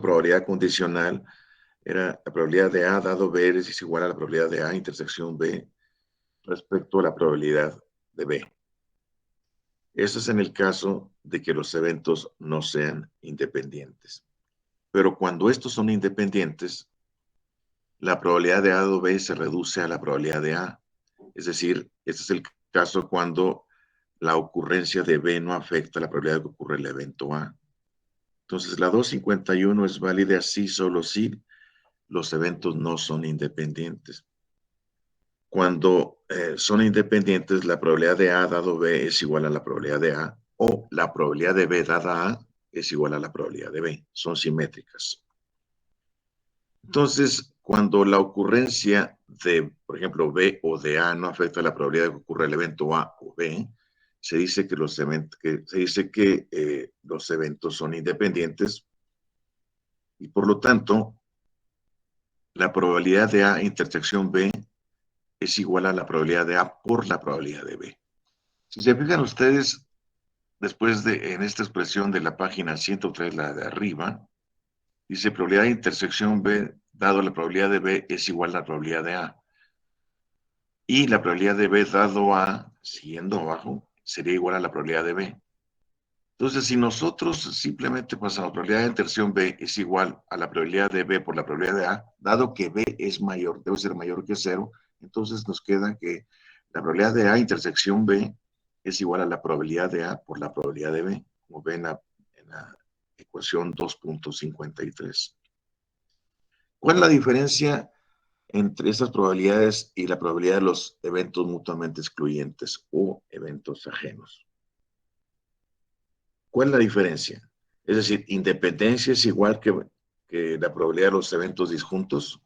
probabilidad condicional era la probabilidad de A dado B es igual a la probabilidad de A intersección B respecto a la probabilidad de B. Eso es en el caso de que los eventos no sean independientes. Pero cuando estos son independientes, la probabilidad de A dado B se reduce a la probabilidad de A. Es decir, este es el caso cuando la ocurrencia de B no afecta la probabilidad de que ocurra el evento A. Entonces, la 251 es válida así solo si los eventos no son independientes. Cuando son independientes, la probabilidad de A dado B es igual a la probabilidad de A, o la probabilidad de B dada A es igual a la probabilidad de B. Son simétricas. Entonces, cuando la ocurrencia de, por ejemplo, B o de A no afecta la probabilidad de que ocurra el evento A o B, se dice que los eventos son independientes y por lo tanto la probabilidad de A intersección B es igual a la probabilidad de A por la probabilidad de B. Si se fijan ustedes, después en esta expresión de la página 103, la de arriba, dice probabilidad de intersección B dado la probabilidad de B es igual a la probabilidad de A. Y la probabilidad de B dado A, siguiendo abajo, sería igual a la probabilidad de B. Entonces, si nosotros simplemente pasamos probabilidad de intersección B es igual a la probabilidad de B por la probabilidad de A, dado que B es mayor, debe ser mayor que 0, entonces nos queda que la probabilidad de A intersección B es igual a la probabilidad de A por la probabilidad de B, como ven en la ecuación 2.53. ¿Cuál es la diferencia entre estas probabilidades y la probabilidad de los eventos mutuamente excluyentes o eventos ajenos? ¿Cuál es la diferencia? Es decir, independencia es igual que la probabilidad de los eventos disjuntos.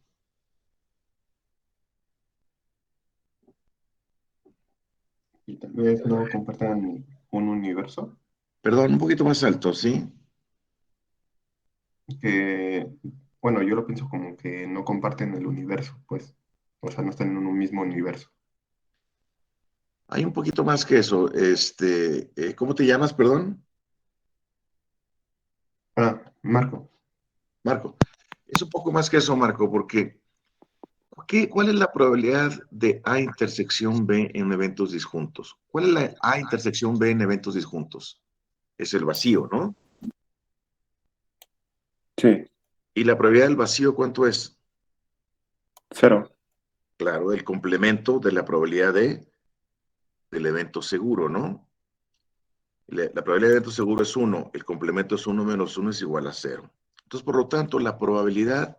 Y tal vez no compartan un universo, Perdón, un poquito más alto, ¿sí? que, bueno, yo lo pienso como que no comparten el universo, pues, o sea, no están en un mismo universo. Hay un poquito más que eso. ¿Cómo te llamas, perdón? Ah, Marco, Marco. Es un poco más que eso, Marco, porque ¿cuál es la probabilidad de A intersección B en eventos disjuntos? ¿Cuál es la A intersección B en eventos disjuntos? Es el vacío, ¿no? sí, ¿Y la probabilidad del vacío cuánto es? cero. Claro, el complemento de la probabilidad del evento seguro, ¿no? La probabilidad de evento seguro es 1, el complemento es 1 menos 1 es igual a 0. Entonces, por lo tanto, la probabilidad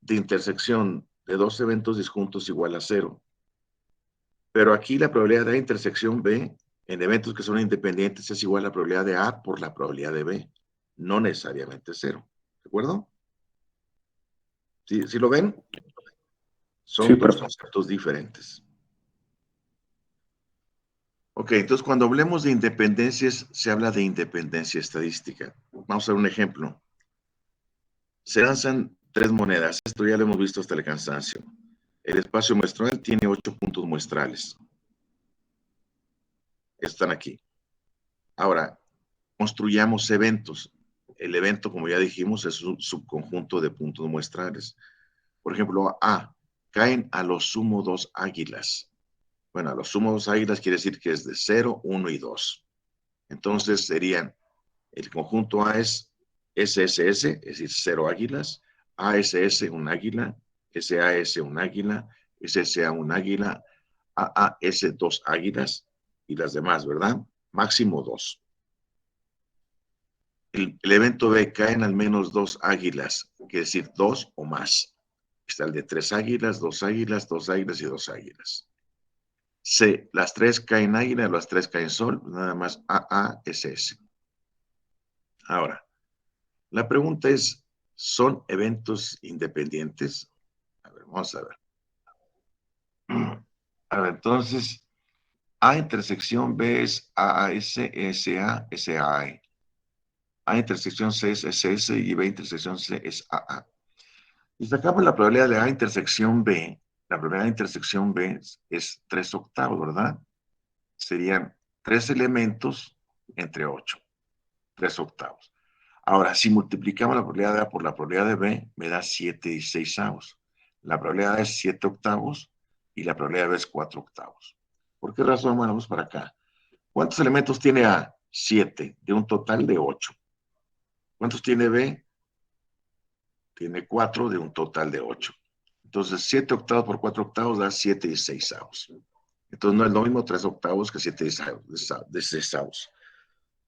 de intersección de dos eventos disjuntos es igual a 0. Pero aquí la probabilidad de intersección B en eventos que son independientes es igual a la probabilidad de A por la probabilidad de B, no necesariamente 0. ¿De acuerdo? ¿Sí lo ven? Sí, Son dos perfecto. conceptos diferentes. Ok, entonces cuando hablemos de independencias, se habla de independencia estadística. Vamos a ver un ejemplo. Se lanzan 3 monedas. Esto ya lo hemos visto hasta el cansancio. El espacio muestral tiene 8 puntos muestrales. Están aquí. Ahora, construyamos eventos. El evento, como ya dijimos, es un subconjunto de puntos muestrales. Por ejemplo, A, caen a lo sumo 2 águilas. Bueno, a lo sumo 2 águilas quiere decir que es de 0, 1 y 2. Entonces serían, el conjunto A es SSS, es decir, 0 águilas, ASS un águila, SAS un águila, SSA un águila, AAS 2 águilas y las demás, ¿verdad? Máximo 2. El evento B caen al menos 2 águilas, quiere decir 2 o más. Está el de 3 águilas, 2 águilas, 2 águilas y 2 águilas. C, las 3 caen águila, las 3 caen sol, nada más AASS. Ahora, la pregunta es, ¿son eventos independientes? A ver, vamos a ver. A ver, entonces, A intersección B es AAS, SA, SAE. A intersección C es SS y B intersección C es AA. Y sacamos la probabilidad de A intersección B. La probabilidad de intersección B es 3 octavos, ¿verdad? Serían 3 elementos entre 8. 3 octavos. Ahora, si multiplicamos la probabilidad de A por la probabilidad de B, me da 7/16. La probabilidad de A es 7/8 y la probabilidad de B es 4/8. ¿Por qué razón? Bueno, vamos para acá. ¿Cuántos elementos tiene A? 7, de un total de 8. ¿Cuántos tiene B? Tiene 4, de un total de 8. Entonces, 7/8 por 4/8 da 7/16. Entonces, no es lo mismo 3/8 que 7/16.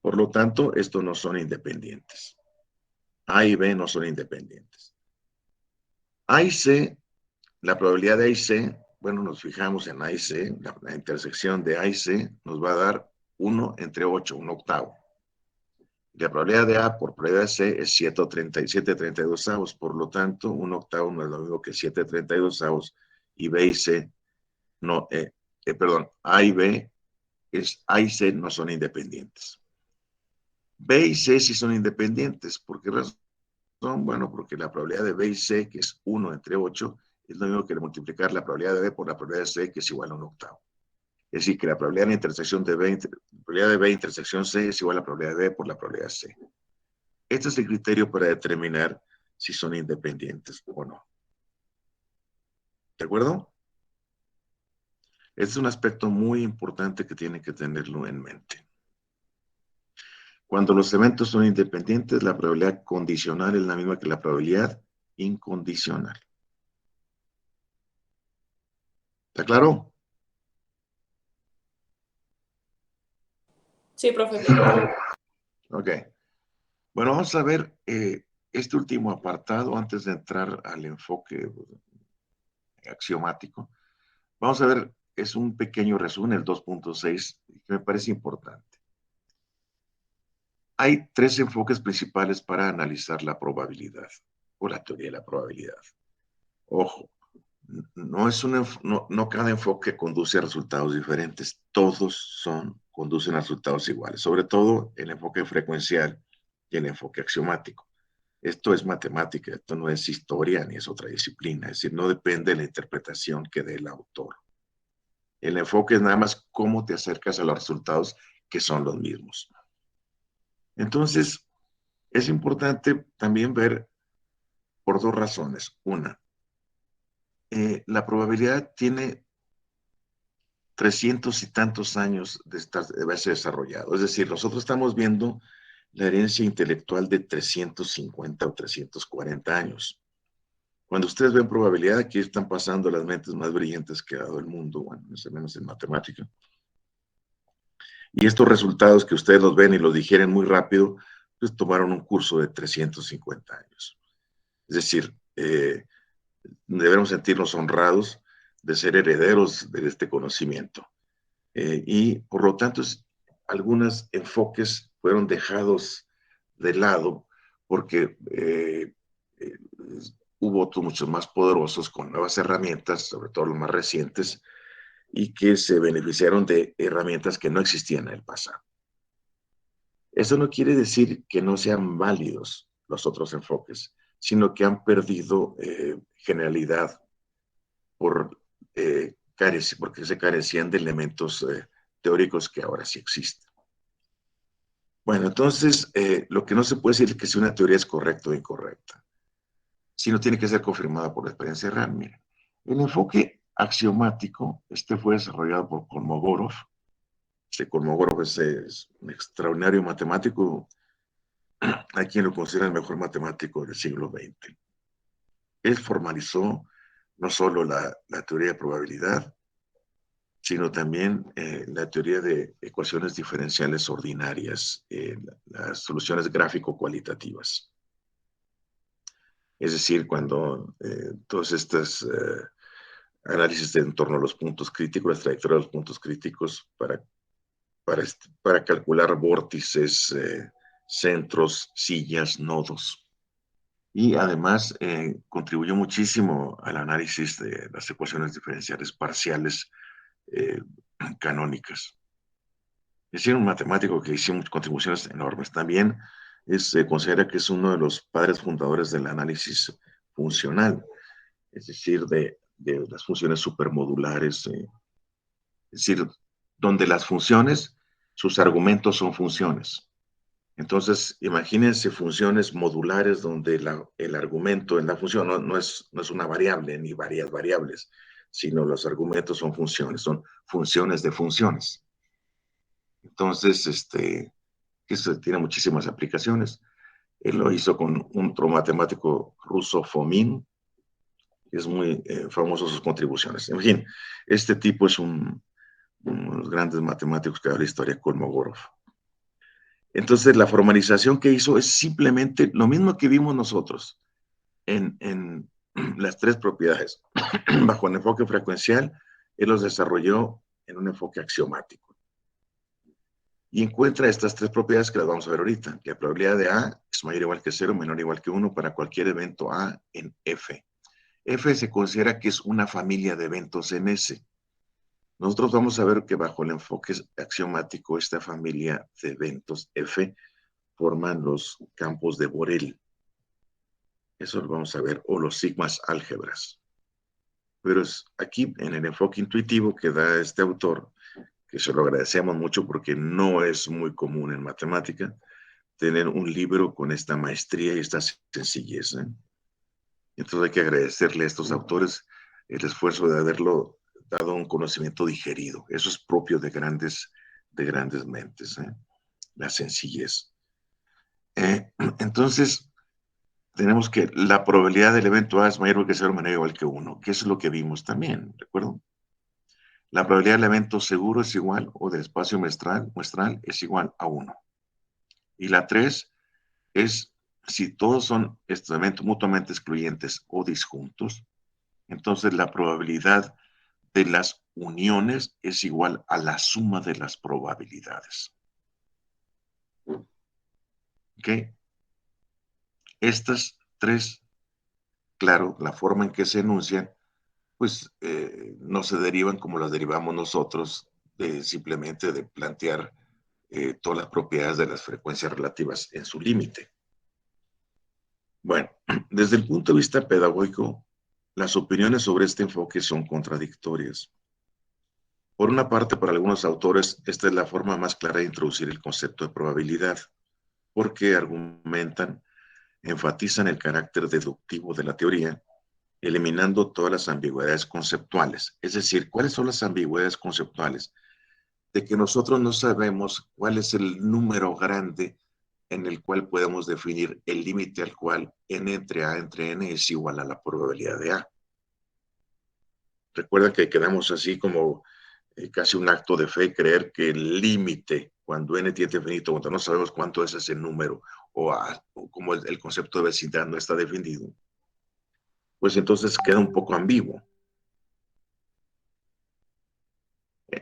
Por lo tanto, estos no son independientes. A y B no son independientes. A y C, la probabilidad de A y C, bueno, nos fijamos en A y C, la intersección de A y C nos va a dar 1 entre 8, 1/8. La probabilidad de A por probabilidad de C es 7/32. Por lo tanto, 1/8 no es lo mismo que 7/32. Y B y C, no, perdón, A y B, A y C no son independientes. B y C sí son independientes. ¿Por qué razón? Bueno, porque la probabilidad de B y C, que es 1 entre 8, es lo mismo que multiplicar la probabilidad de B por la probabilidad de C, que es igual a 1/8. Es decir, que la probabilidad de intersección de B, la probabilidad de B intersección C es igual a la probabilidad de B por la probabilidad de C. Este es el criterio para determinar si son independientes o no. ¿De acuerdo? Este es un aspecto muy importante que tienen que tenerlo en mente. Cuando los eventos son independientes, la probabilidad condicional es la misma que la probabilidad incondicional. ¿Está claro? Sí, profe. Ok. Bueno, vamos a ver este último apartado antes de entrar al enfoque axiomático. Vamos a ver, es un pequeño resumen, el 2.6, que me parece importante. Hay tres enfoques principales para analizar la probabilidad o la teoría de la probabilidad. Ojo, no cada enfoque conduce a resultados diferentes, todos conducen a resultados iguales, sobre todo el enfoque frecuencial y el enfoque axiomático. Esto es matemática, esto no es historia ni es otra disciplina, es decir, no depende de la interpretación que dé el autor. El enfoque es nada más cómo te acercas a los resultados que son los mismos. Entonces, es importante también ver por dos razones. Una, la probabilidad tiene 300 y tantos años de haberse desarrollado. Es decir, nosotros estamos viendo la herencia intelectual de 350 o 340 años. Cuando ustedes ven probabilidad, aquí están pasando las mentes más brillantes que ha dado el mundo, bueno, más o menos en matemática. Y estos resultados que ustedes los ven y los digieren muy rápido, pues tomaron un curso de 350 años. Es decir, debemos sentirnos honrados de ser herederos de este conocimiento. Y por lo tanto, algunos enfoques fueron dejados de lado porque hubo otros mucho más poderosos con nuevas herramientas, sobre todo los más recientes, y que se beneficiaron de herramientas que no existían en el pasado. Eso no quiere decir que no sean válidos los otros enfoques, sino que han perdido generalidad porque se carecían de elementos teóricos que ahora sí existen. Bueno, entonces, lo que no se puede decir es que si una teoría es correcta o incorrecta, sino tiene que ser confirmada por la experiencia real. Miren, el enfoque axiomático, fue desarrollado por Kolmogorov. Kolmogorov es un extraordinario matemático, hay quien lo considera el mejor matemático del siglo XX. Él formalizó no solo la teoría de probabilidad, sino también la teoría de ecuaciones diferenciales ordinarias, las soluciones gráfico-cualitativas. Es decir, cuando todos estos análisis en torno a los puntos críticos, las trayectorias de los puntos críticos para calcular vórtices, centros, sillas, nodos. Y además contribuyó muchísimo al análisis de las ecuaciones diferenciales parciales canónicas. Es decir, un matemático que hizo contribuciones enormes. También se considera que es uno de los padres fundadores del análisis funcional, es decir, de las funciones supermodulares, es decir, donde las funciones, sus argumentos son funciones. Entonces, imagínense funciones modulares donde el argumento en la función no es una variable ni varias variables, sino los argumentos son funciones de funciones. Entonces, eso tiene muchísimas aplicaciones. Él lo hizo con otro matemático ruso, Fomin. Es muy famoso sus contribuciones. En fin, este tipo es uno de los grandes matemáticos que da la historia, Kolmogorov. Entonces, la formalización que hizo es simplemente lo mismo que vimos nosotros en las tres propiedades. Bajo el enfoque frecuencial, él los desarrolló en un enfoque axiomático. Y encuentra estas tres propiedades que las vamos a ver ahorita. La probabilidad de A es mayor o igual que 0, menor o igual que 1 para cualquier evento A en F. F se considera que es una familia de eventos en S. Nosotros vamos a ver que bajo el enfoque axiomático, esta familia de eventos F forman los campos de Borel. Eso lo vamos a ver, o los sigmas álgebras. Pero es aquí, en el enfoque intuitivo que da este autor, que se lo agradecemos mucho porque no es muy común en matemática, tener un libro con esta maestría y esta sencillez. Entonces hay que agradecerle a estos autores el esfuerzo de haberlo dado un conocimiento digerido. Eso es propio de grandes mentes, la sencillez. Entonces, tenemos que la probabilidad del evento A es mayor que 0, menor o igual que 1, que eso es lo que vimos también, ¿de acuerdo? La probabilidad del evento seguro es igual, o del espacio muestral es igual a 1. Y la 3 es si todos son estos eventos mutuamente excluyentes o disjuntos, entonces la probabilidad de las uniones es igual a la suma de las probabilidades. ¿Ok? Estas tres, claro, la forma en que se enuncian, pues no se derivan como las derivamos nosotros, simplemente de plantear todas las propiedades de las frecuencias relativas en su límite. Bueno, desde el punto de vista pedagógico, las opiniones sobre este enfoque son contradictorias. Por una parte, para algunos autores, esta es la forma más clara de introducir el concepto de probabilidad, porque argumentan, enfatizan el carácter deductivo de la teoría, eliminando todas las ambigüedades conceptuales. Es decir, ¿cuáles son las ambigüedades conceptuales? De que nosotros no sabemos cuál es el número grande en el cual podemos definir el límite al cual n entre a entre n es igual a la probabilidad de a. Recuerda que quedamos así como casi un acto de fe creer que el límite, cuando n tiene infinito, cuando no sabemos cuánto es ese número, o como el concepto de vecindad no está definido, pues entonces queda un poco ambiguo.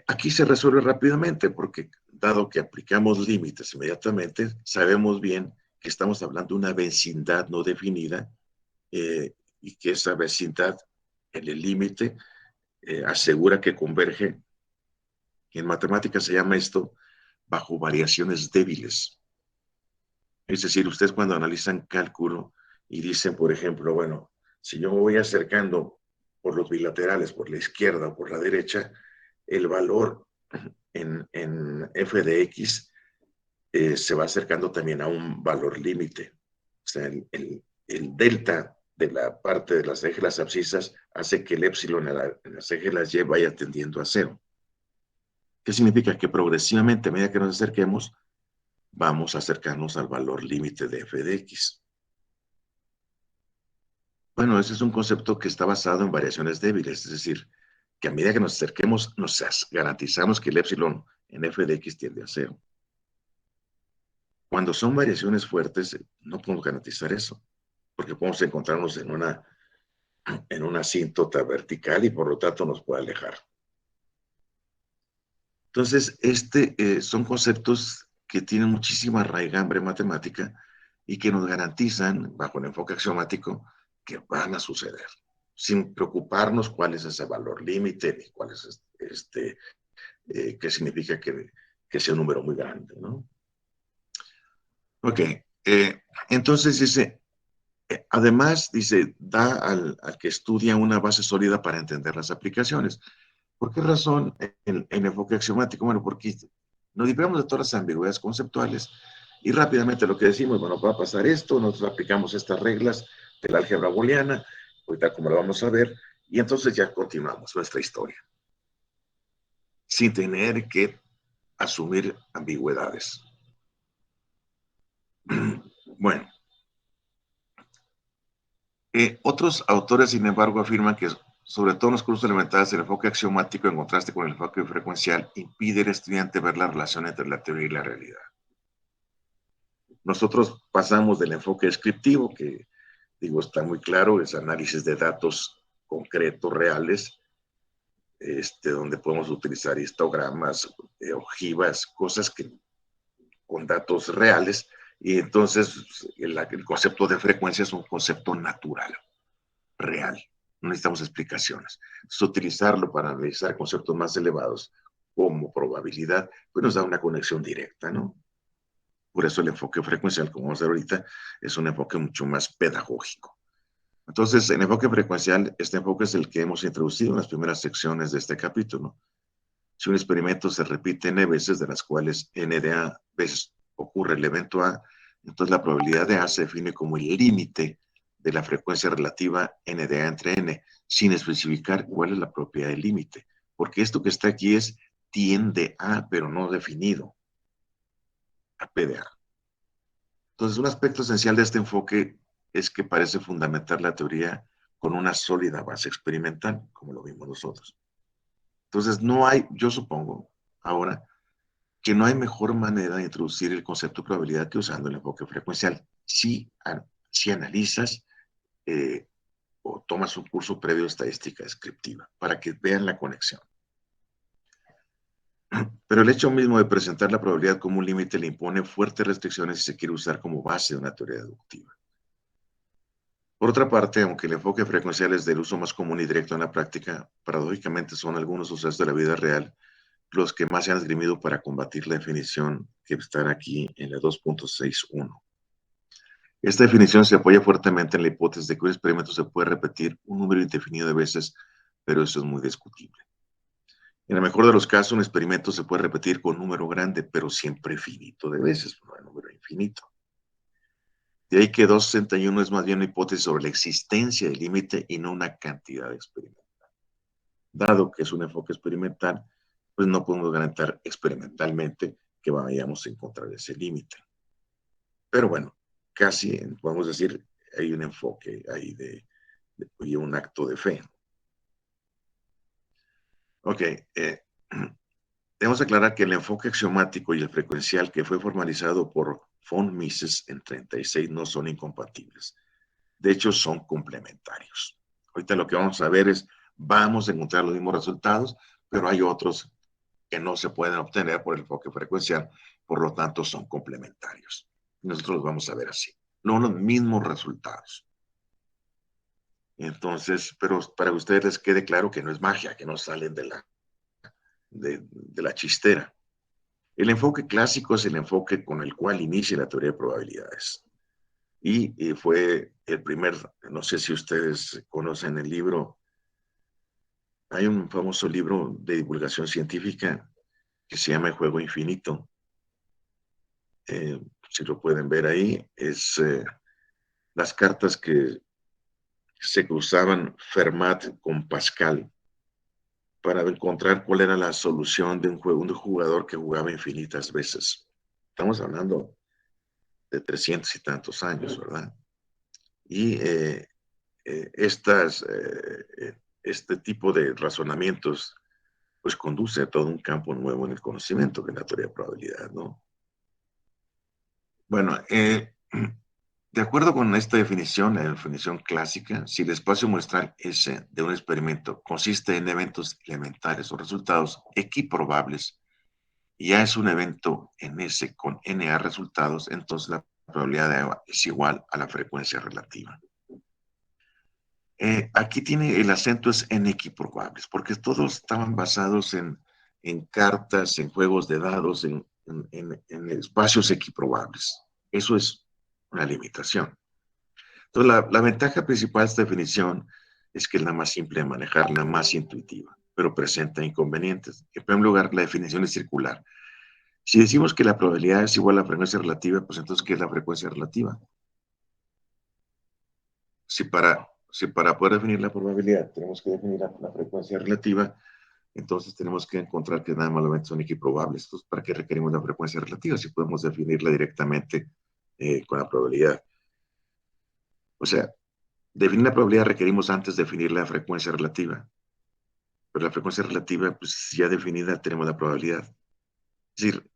Aquí se resuelve rápidamente porque dado que aplicamos límites inmediatamente, sabemos bien que estamos hablando de una vecindad no definida y que esa vecindad en el límite asegura que converge. En matemáticas se llama esto bajo variaciones débiles. Es decir, ustedes cuando analizan cálculo y dicen, por ejemplo, bueno, si yo me voy acercando por los bilaterales, por la izquierda o por la derecha, el valor en f de x se va acercando también a un valor límite. O sea, el delta de la parte de las ejes de las abscisas hace que el épsilon en las ejes de las y vaya tendiendo a cero. ¿Qué significa? Que progresivamente, a medida que nos acerquemos, vamos a acercarnos al valor límite de f de x. Bueno, ese es un concepto que está basado en variaciones débiles, es decir, que a medida que nos acerquemos, nos garantizamos que el épsilon en f de x tiende a cero. Cuando son variaciones fuertes, no podemos garantizar eso, porque podemos encontrarnos en una asíntota vertical y por lo tanto nos puede alejar. Entonces, son conceptos que tienen muchísima raigambre matemática y que nos garantizan, bajo el enfoque axiomático, que van a suceder, sin preocuparnos cuál es ese valor límite ni cuál es qué significa que sea un número muy grande, ¿no? Ok, entonces dice, además, dice, da al que estudia una base sólida para entender las aplicaciones. ¿Por qué razón en enfoque axiomático? Bueno, porque nos libramos de todas las ambigüedades conceptuales Y rápidamente lo que decimos, bueno, va a pasar esto, nosotros aplicamos estas reglas de la álgebra booleana, ahorita como lo vamos a ver, y entonces ya continuamos nuestra historia, sin tener que asumir ambigüedades. Bueno, otros autores, sin embargo, afirman que, sobre todo en los cursos elementales, el enfoque axiomático, en contraste con el enfoque frecuencial, impide al estudiante ver la relación entre la teoría y la realidad. Nosotros pasamos del enfoque descriptivo, que digo, está muy claro, es análisis de datos concretos, reales, donde podemos utilizar histogramas, ojivas, cosas que con datos reales, y entonces el concepto de frecuencia es un concepto natural, real. No necesitamos explicaciones. Entonces, utilizarlo para analizar conceptos más elevados como probabilidad, pues nos da una conexión directa, ¿no? Por eso el enfoque frecuencial, como vamos a ver ahorita, es un enfoque mucho más pedagógico. Entonces, el enfoque frecuencial, este enfoque es el que hemos introducido en las primeras secciones de este capítulo. Si un experimento se repite n veces, de las cuales n de a veces ocurre el evento A, entonces la probabilidad de A se define como el límite de la frecuencia relativa n de A entre n, sin especificar cuál es la propiedad del límite. Porque esto que está aquí es tiende a, pero no definido, a P de A. Entonces, un aspecto esencial de este enfoque es que parece fundamentar la teoría con una sólida base experimental, como lo vimos nosotros. Entonces, no hay, yo supongo, ahora, que no hay mejor manera de introducir el concepto de probabilidad que usando el enfoque frecuencial. Si analizas o tomas un curso previo de estadística descriptiva para que vean la conexión. Pero el hecho mismo de presentar la probabilidad como un límite le impone fuertes restricciones si se quiere usar como base de una teoría deductiva. Por otra parte, aunque el enfoque frecuencial es del uso más común y directo en la práctica, paradójicamente son algunos sucesos de la vida real los que más se han esgrimido para combatir la definición que está aquí en la 2.61. Esta definición se apoya fuertemente en la hipótesis de que un experimento se puede repetir un número indefinido de veces, pero eso es muy discutible. En el mejor de los casos, un experimento se puede repetir con un número grande, pero siempre finito de veces, no hay número infinito. De ahí que 261 es más bien una hipótesis sobre la existencia del límite y no una cantidad experimental. Dado que es un enfoque experimental, pues no podemos garantizar experimentalmente que vayamos a encontrar ese límite. Pero bueno, casi podemos decir, hay un enfoque ahí y un acto de fe. Ok, debemos aclarar que el enfoque axiomático y el frecuencial que fue formalizado por von Mises en 36 no son incompatibles. De hecho, son complementarios. Ahorita lo que vamos a ver es, vamos a encontrar los mismos resultados, pero hay otros que no se pueden obtener por el enfoque frecuencial, por lo tanto son complementarios. Nosotros los vamos a ver así, no los mismos resultados. Entonces, pero para que ustedes les quede claro que no es magia, que no salen de la chistera. El enfoque clásico es el enfoque con el cual inicia la teoría de probabilidades. Y fue el primer, no sé si ustedes conocen el libro, hay un famoso libro de divulgación científica que se llama El juego infinito. Si lo pueden ver ahí, es las cartas que se cruzaban Fermat con Pascal para encontrar cuál era la solución de un juego, un jugador que jugaba infinitas veces. Estamos hablando de 300 y tantos años, ¿verdad? Y este tipo de razonamientos pues conduce a todo un campo nuevo en el conocimiento, que es la teoría de probabilidad, ¿no? Bueno, de acuerdo con esta definición, la definición clásica, si el espacio muestral S de un experimento consiste en eventos elementales o resultados equiprobables, y ya es un evento en S con NA resultados, entonces la probabilidad de A es igual a la frecuencia relativa. Aquí tiene el acento es en equiprobables, porque todos estaban basados en cartas, en juegos de dados, en espacios equiprobables. Eso es una limitación. Entonces, la ventaja principal de esta definición es que es la más simple de manejar, la más intuitiva, pero presenta inconvenientes. En primer lugar, la definición es circular. Si decimos que la probabilidad es igual a la frecuencia relativa, pues entonces, ¿qué es la frecuencia relativa? Si para poder definir la probabilidad tenemos que definir la frecuencia relativa, entonces tenemos que encontrar que nada más son equiprobables. Entonces, ¿para qué requerimos la frecuencia relativa si podemos definirla directamente con la probabilidad? O sea, definir la probabilidad requerimos antes definir la frecuencia relativa. Pero la frecuencia relativa, pues ya definida, tenemos la probabilidad. Es decir,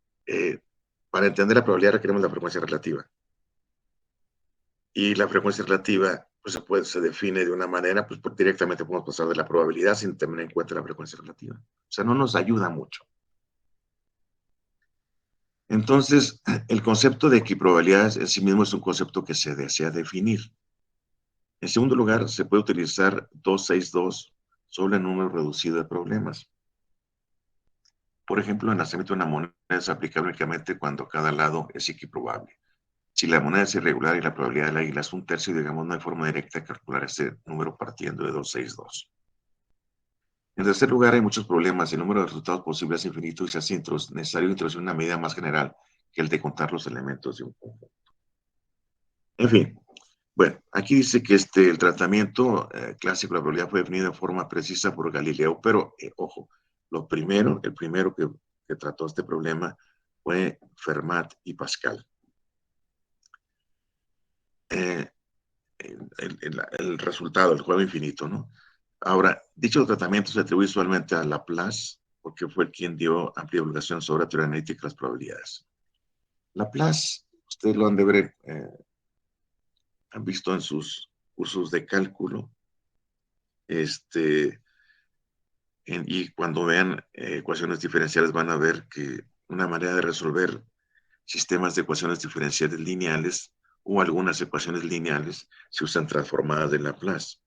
para entender la probabilidad requerimos la frecuencia relativa. Y la frecuencia relativa se define de una manera, pues directamente podemos pasar de la probabilidad sin tener en cuenta la frecuencia relativa. O sea, no nos ayuda mucho. Entonces, el concepto de equiprobabilidad en sí mismo es un concepto que se desea definir. En segundo lugar, se puede utilizar 262 sobre el número reducido de problemas. Por ejemplo, el nacimiento de una moneda es aplicable únicamente cuando cada lado es equiprobable. Si la moneda es irregular y la probabilidad del águila es un tercio, digamos, no hay forma directa de calcular ese número partiendo de 262. En tercer lugar, hay muchos problemas. El número de resultados posibles es infinito y se hace necesario introducir una medida más general que el de contar los elementos de un conjunto. En fin, bueno, aquí dice que el tratamiento clásico de la probabilidad fue definido de forma precisa por Galileo, pero ojo, el primero que trató este problema fue Fermat y Pascal. Eh, el resultado, el juego infinito, ¿no? Ahora, dicho tratamiento se atribuye usualmente a Laplace, porque fue quien dio amplia divulgación sobre la teoría analítica de las probabilidades. Laplace, ustedes lo han de ver, han visto en sus cursos de cálculo, y cuando vean ecuaciones diferenciales van a ver que una manera de resolver sistemas de ecuaciones diferenciales lineales o algunas ecuaciones lineales se usan transformadas de Laplace,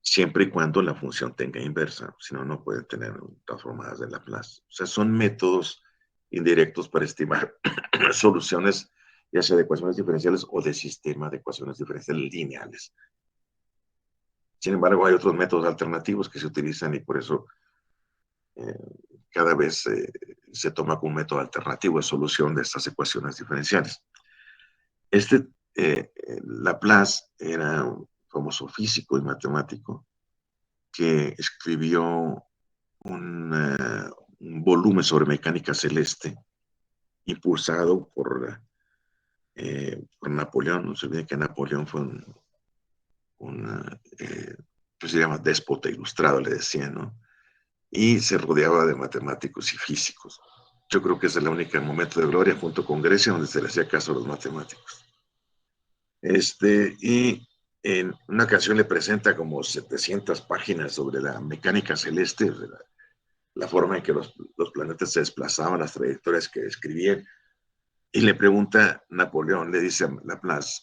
siempre y cuando la función tenga inversa, si no, no pueden tener transformadas de Laplace. O sea, son métodos indirectos para estimar soluciones, ya sea de ecuaciones diferenciales o de sistemas de ecuaciones diferenciales lineales. Sin embargo, hay otros métodos alternativos que se utilizan y por eso cada vez se toma como un método alternativo de solución de estas ecuaciones diferenciales. Este Laplace era un famoso físico y matemático que escribió un volumen sobre mecánica celeste impulsado por Napoleón. No se olviden que Napoleón fue pues se llama déspota ilustrado, le decían, ¿no? Y se rodeaba de matemáticos y físicos. Yo creo que es el único momento de gloria junto con Grecia donde se le hacía caso a los matemáticos. Y en una canción le presenta como 700 páginas sobre la mecánica celeste, la forma en que los planetas se desplazaban, las trayectorias que describían, y le pregunta Napoleón, le dice a Laplace,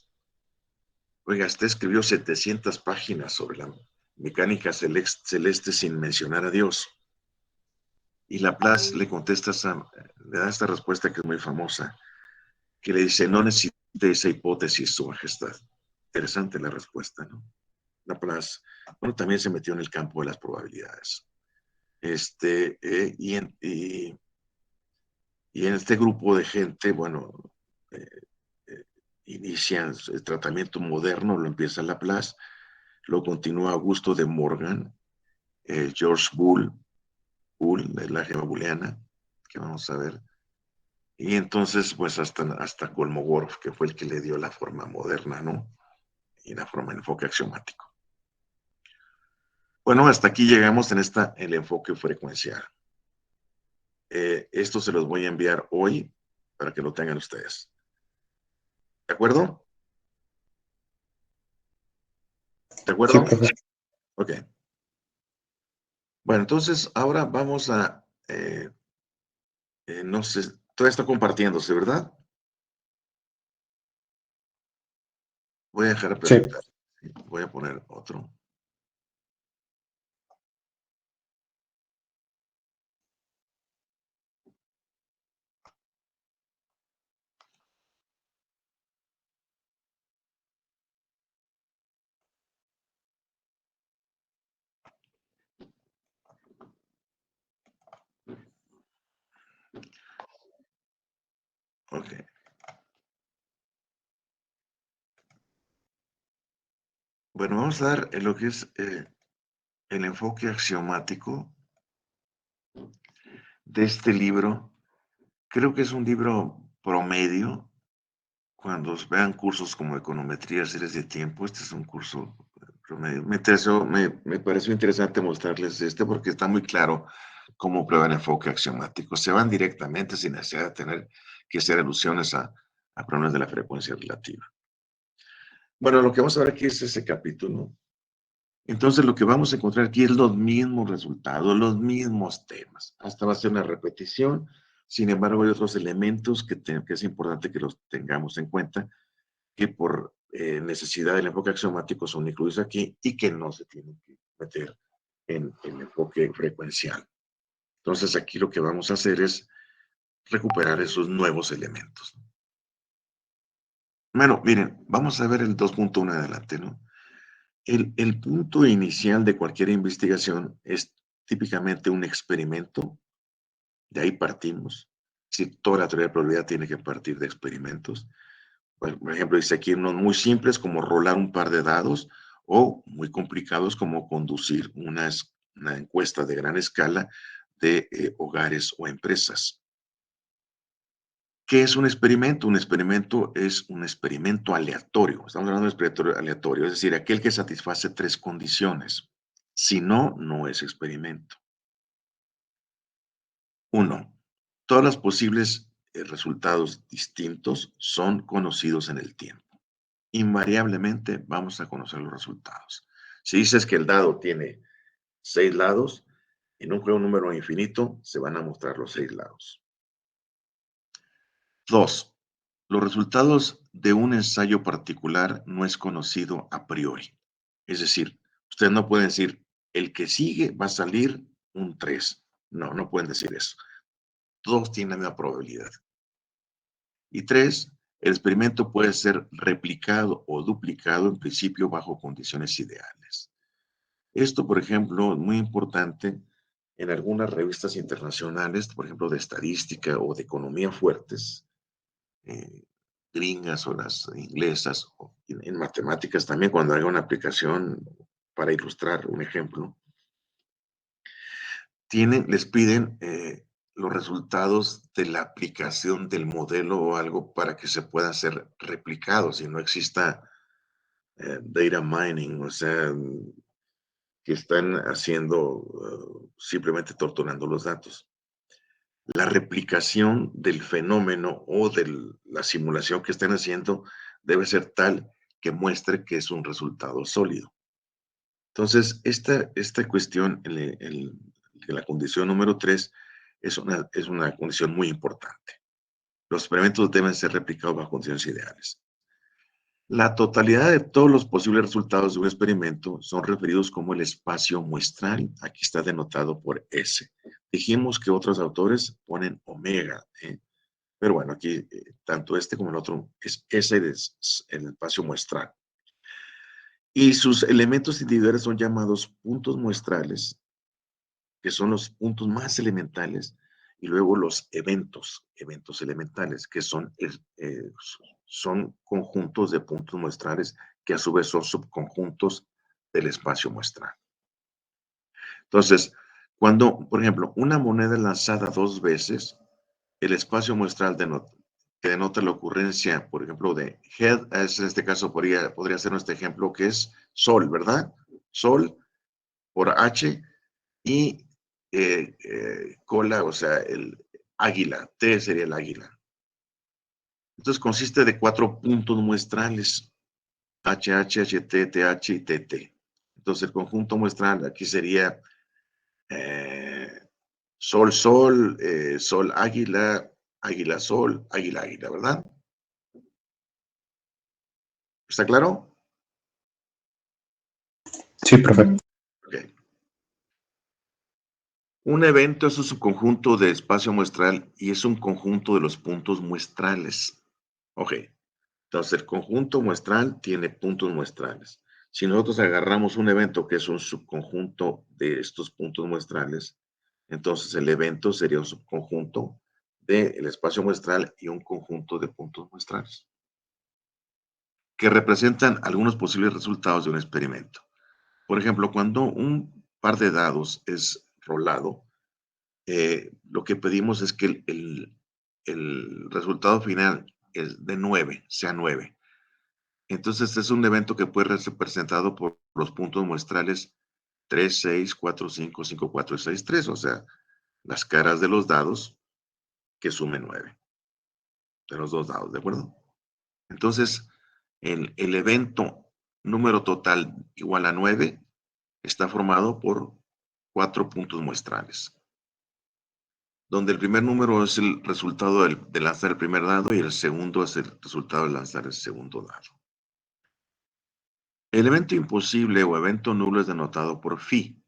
oiga, usted escribió 700 páginas sobre la mecánica celeste sin mencionar a Dios. Y Laplace le contesta, le da esta respuesta que es muy famosa, que le dice, no necesite esa hipótesis, su majestad. Interesante la respuesta, ¿no? Laplace, bueno, también se metió en el campo de las probabilidades. Y en este grupo de gente, bueno, eh, eh, inician el tratamiento moderno, lo empieza Laplace, lo continúa Augusto de Morgan, George Boole, de la álgebra booleana, que vamos a ver, y entonces, pues hasta Kolmogorov, que fue el que le dio la forma moderna, ¿no? Y la forma de enfoque axiomático. Bueno, hasta aquí llegamos en el enfoque frecuencial. Esto se los voy a enviar hoy para que lo tengan ustedes. ¿De acuerdo? ¿De Sí, acuerdo? profesor. Ok. Bueno, entonces ahora vamos no sé, todo está compartiéndose, ¿verdad? Voy a dejar de Sí. presentar. Voy a poner otro. Ok. Bueno, vamos a dar lo que es el enfoque axiomático de este libro. Creo que es un libro promedio. Cuando vean cursos como econometría, series de tiempo, este es un curso promedio. Me pareció interesante mostrarles este porque está muy claro cómo prueba el enfoque axiomático. Se van directamente sin necesidad de tener que hacer alusiones a problemas de la frecuencia relativa. Bueno, lo que vamos a ver aquí es ese capítulo. Entonces, lo que vamos a encontrar aquí es los mismos resultados, los mismos temas. Hasta va a ser una repetición. Sin embargo, hay otros elementos que es importante que los tengamos en cuenta, que por necesidad del enfoque axiomático son incluidos aquí y que no se tienen que meter en el enfoque frecuencial. Entonces, aquí lo que vamos a hacer es recuperar esos nuevos elementos. Bueno, miren, vamos a ver el 2.1 adelante, ¿no? El punto inicial de cualquier investigación es típicamente un experimento, de ahí partimos. Si toda la teoría de probabilidad tiene que partir de experimentos. Bueno, por ejemplo, dice aquí unos muy simples como rolar un par de dados o muy complicados como conducir una encuesta de gran escala de hogares o empresas. ¿Qué es un experimento? Un experimento es un experimento aleatorio. Estamos hablando de un experimento aleatorio, es decir, aquel que satisface tres condiciones. Si no, no es experimento. Uno, todos los posibles resultados distintos son conocidos en el tiempo. Invariablemente vamos a conocer los resultados. Si dices que el dado tiene 6 lados, en un juego número infinito se van a mostrar los 6 lados. 2. Los resultados de un ensayo particular no es conocido a priori. Es decir, ustedes no pueden decir, el que sigue va a salir un 3. No, no pueden decir eso. Todos tienen la misma probabilidad. Y 3, el experimento puede ser replicado o duplicado en principio bajo condiciones ideales. Esto, por ejemplo, es muy importante en algunas revistas internacionales, por ejemplo, de estadística o de economía fuertes, eh, gringas o las inglesas, o en matemáticas también, cuando haga una aplicación para ilustrar un ejemplo, les piden los resultados de la aplicación del modelo o algo para que se puedan ser replicados y no exista data mining, o sea, que están haciendo simplemente torturando los datos. La replicación del fenómeno o de la simulación que están haciendo debe ser tal que muestre que es un resultado sólido. Entonces, esta cuestión, de la condición número 3, es una condición muy importante. Los experimentos deben ser replicados bajo condiciones ideales. La totalidad de todos los posibles resultados de un experimento son referidos como el espacio muestral. Aquí está denotado por S. Dijimos que otros autores ponen omega, pero bueno, aquí tanto este como el otro es S, el espacio muestral. Y sus elementos individuales son llamados puntos muestrales, que son los puntos más elementales, y luego los eventos elementales, que son conjuntos de puntos muestrales que a su vez son subconjuntos del espacio muestral. Entonces, cuando, por ejemplo, una moneda es lanzada 2 veces, el espacio muestral que denota la ocurrencia, por ejemplo, de head, en este caso podría ser nuestro ejemplo, que es sol, ¿verdad? Sol por H y cola, o sea, el águila, T sería el águila. Entonces consiste de 4 puntos muestrales, HH, HT, TH y TT. Entonces el conjunto muestral aquí sería sol, sol, sol, águila, águila, sol, águila, águila, ¿verdad? ¿Está claro? Sí, profe. Okay. Un evento es un subconjunto de espacio muestral y es un conjunto de los puntos muestrales. Ok. Entonces, el conjunto muestral tiene puntos muestrales. Si nosotros agarramos un evento que es un subconjunto de estos puntos muestrales, entonces el evento sería un subconjunto del espacio muestral y un conjunto de puntos muestrales, que representan algunos posibles resultados de un experimento. Por ejemplo, cuando un par de dados es rolado, lo que pedimos es que el resultado final es de 9, sea 9. Entonces, este es un evento que puede ser representado por los puntos muestrales 3, 6, 4, 5, 5, 4 y 6, 3, o sea, las caras de los dados que sumen 9, de los dos dados, ¿de acuerdo? Entonces, el evento número total igual a 9 está formado por 4 puntos muestrales, donde el primer número es el resultado de lanzar el primer dado y el segundo es el resultado de lanzar el segundo dado. El evento imposible o evento nulo es denotado por phi,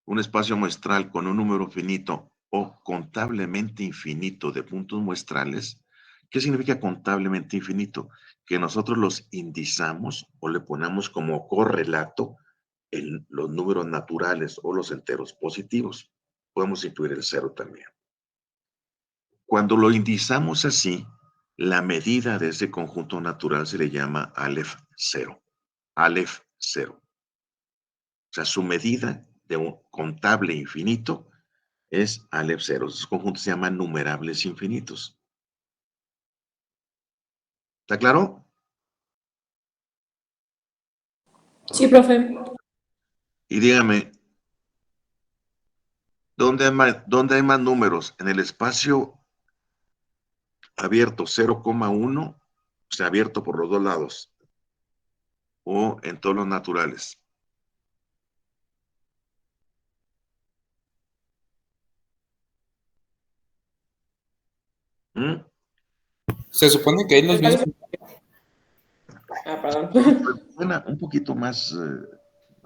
un espacio muestral con un número finito o contablemente infinito de puntos muestrales. ¿Qué significa contablemente infinito? Que nosotros los indizamos o le ponemos como correlato en los números naturales o los enteros positivos. Podemos incluir el cero también. Cuando lo indizamos así, la medida de ese conjunto natural se le llama Aleph 0. Aleph 0. O sea, su medida de un contable infinito es Aleph 0. Esos conjuntos se llaman numerables infinitos. ¿Está claro? Sí, profe. Y dígame, ¿dónde hay más números? ¿En el espacio abierto 0,1, o sea, abierto por los dos lados, o en todos los naturales? ¿Mm? Se supone que hay los mismos. Perdón. Suena un poquito más...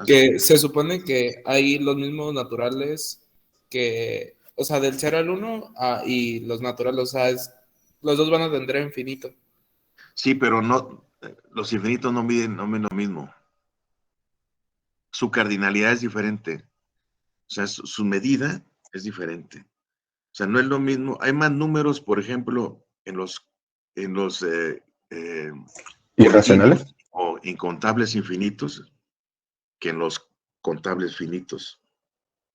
Que se supone que hay los mismos naturales que, o sea, del 0 al 1 y los naturales, o sea, los dos van a tender infinito. Sí, pero no, los infinitos no miden lo mismo. Su cardinalidad es diferente. O sea, su medida es diferente. O sea, no es lo mismo. Hay más números, por ejemplo, en los ¿Irracionales? o incontables infinitos que en los contables finitos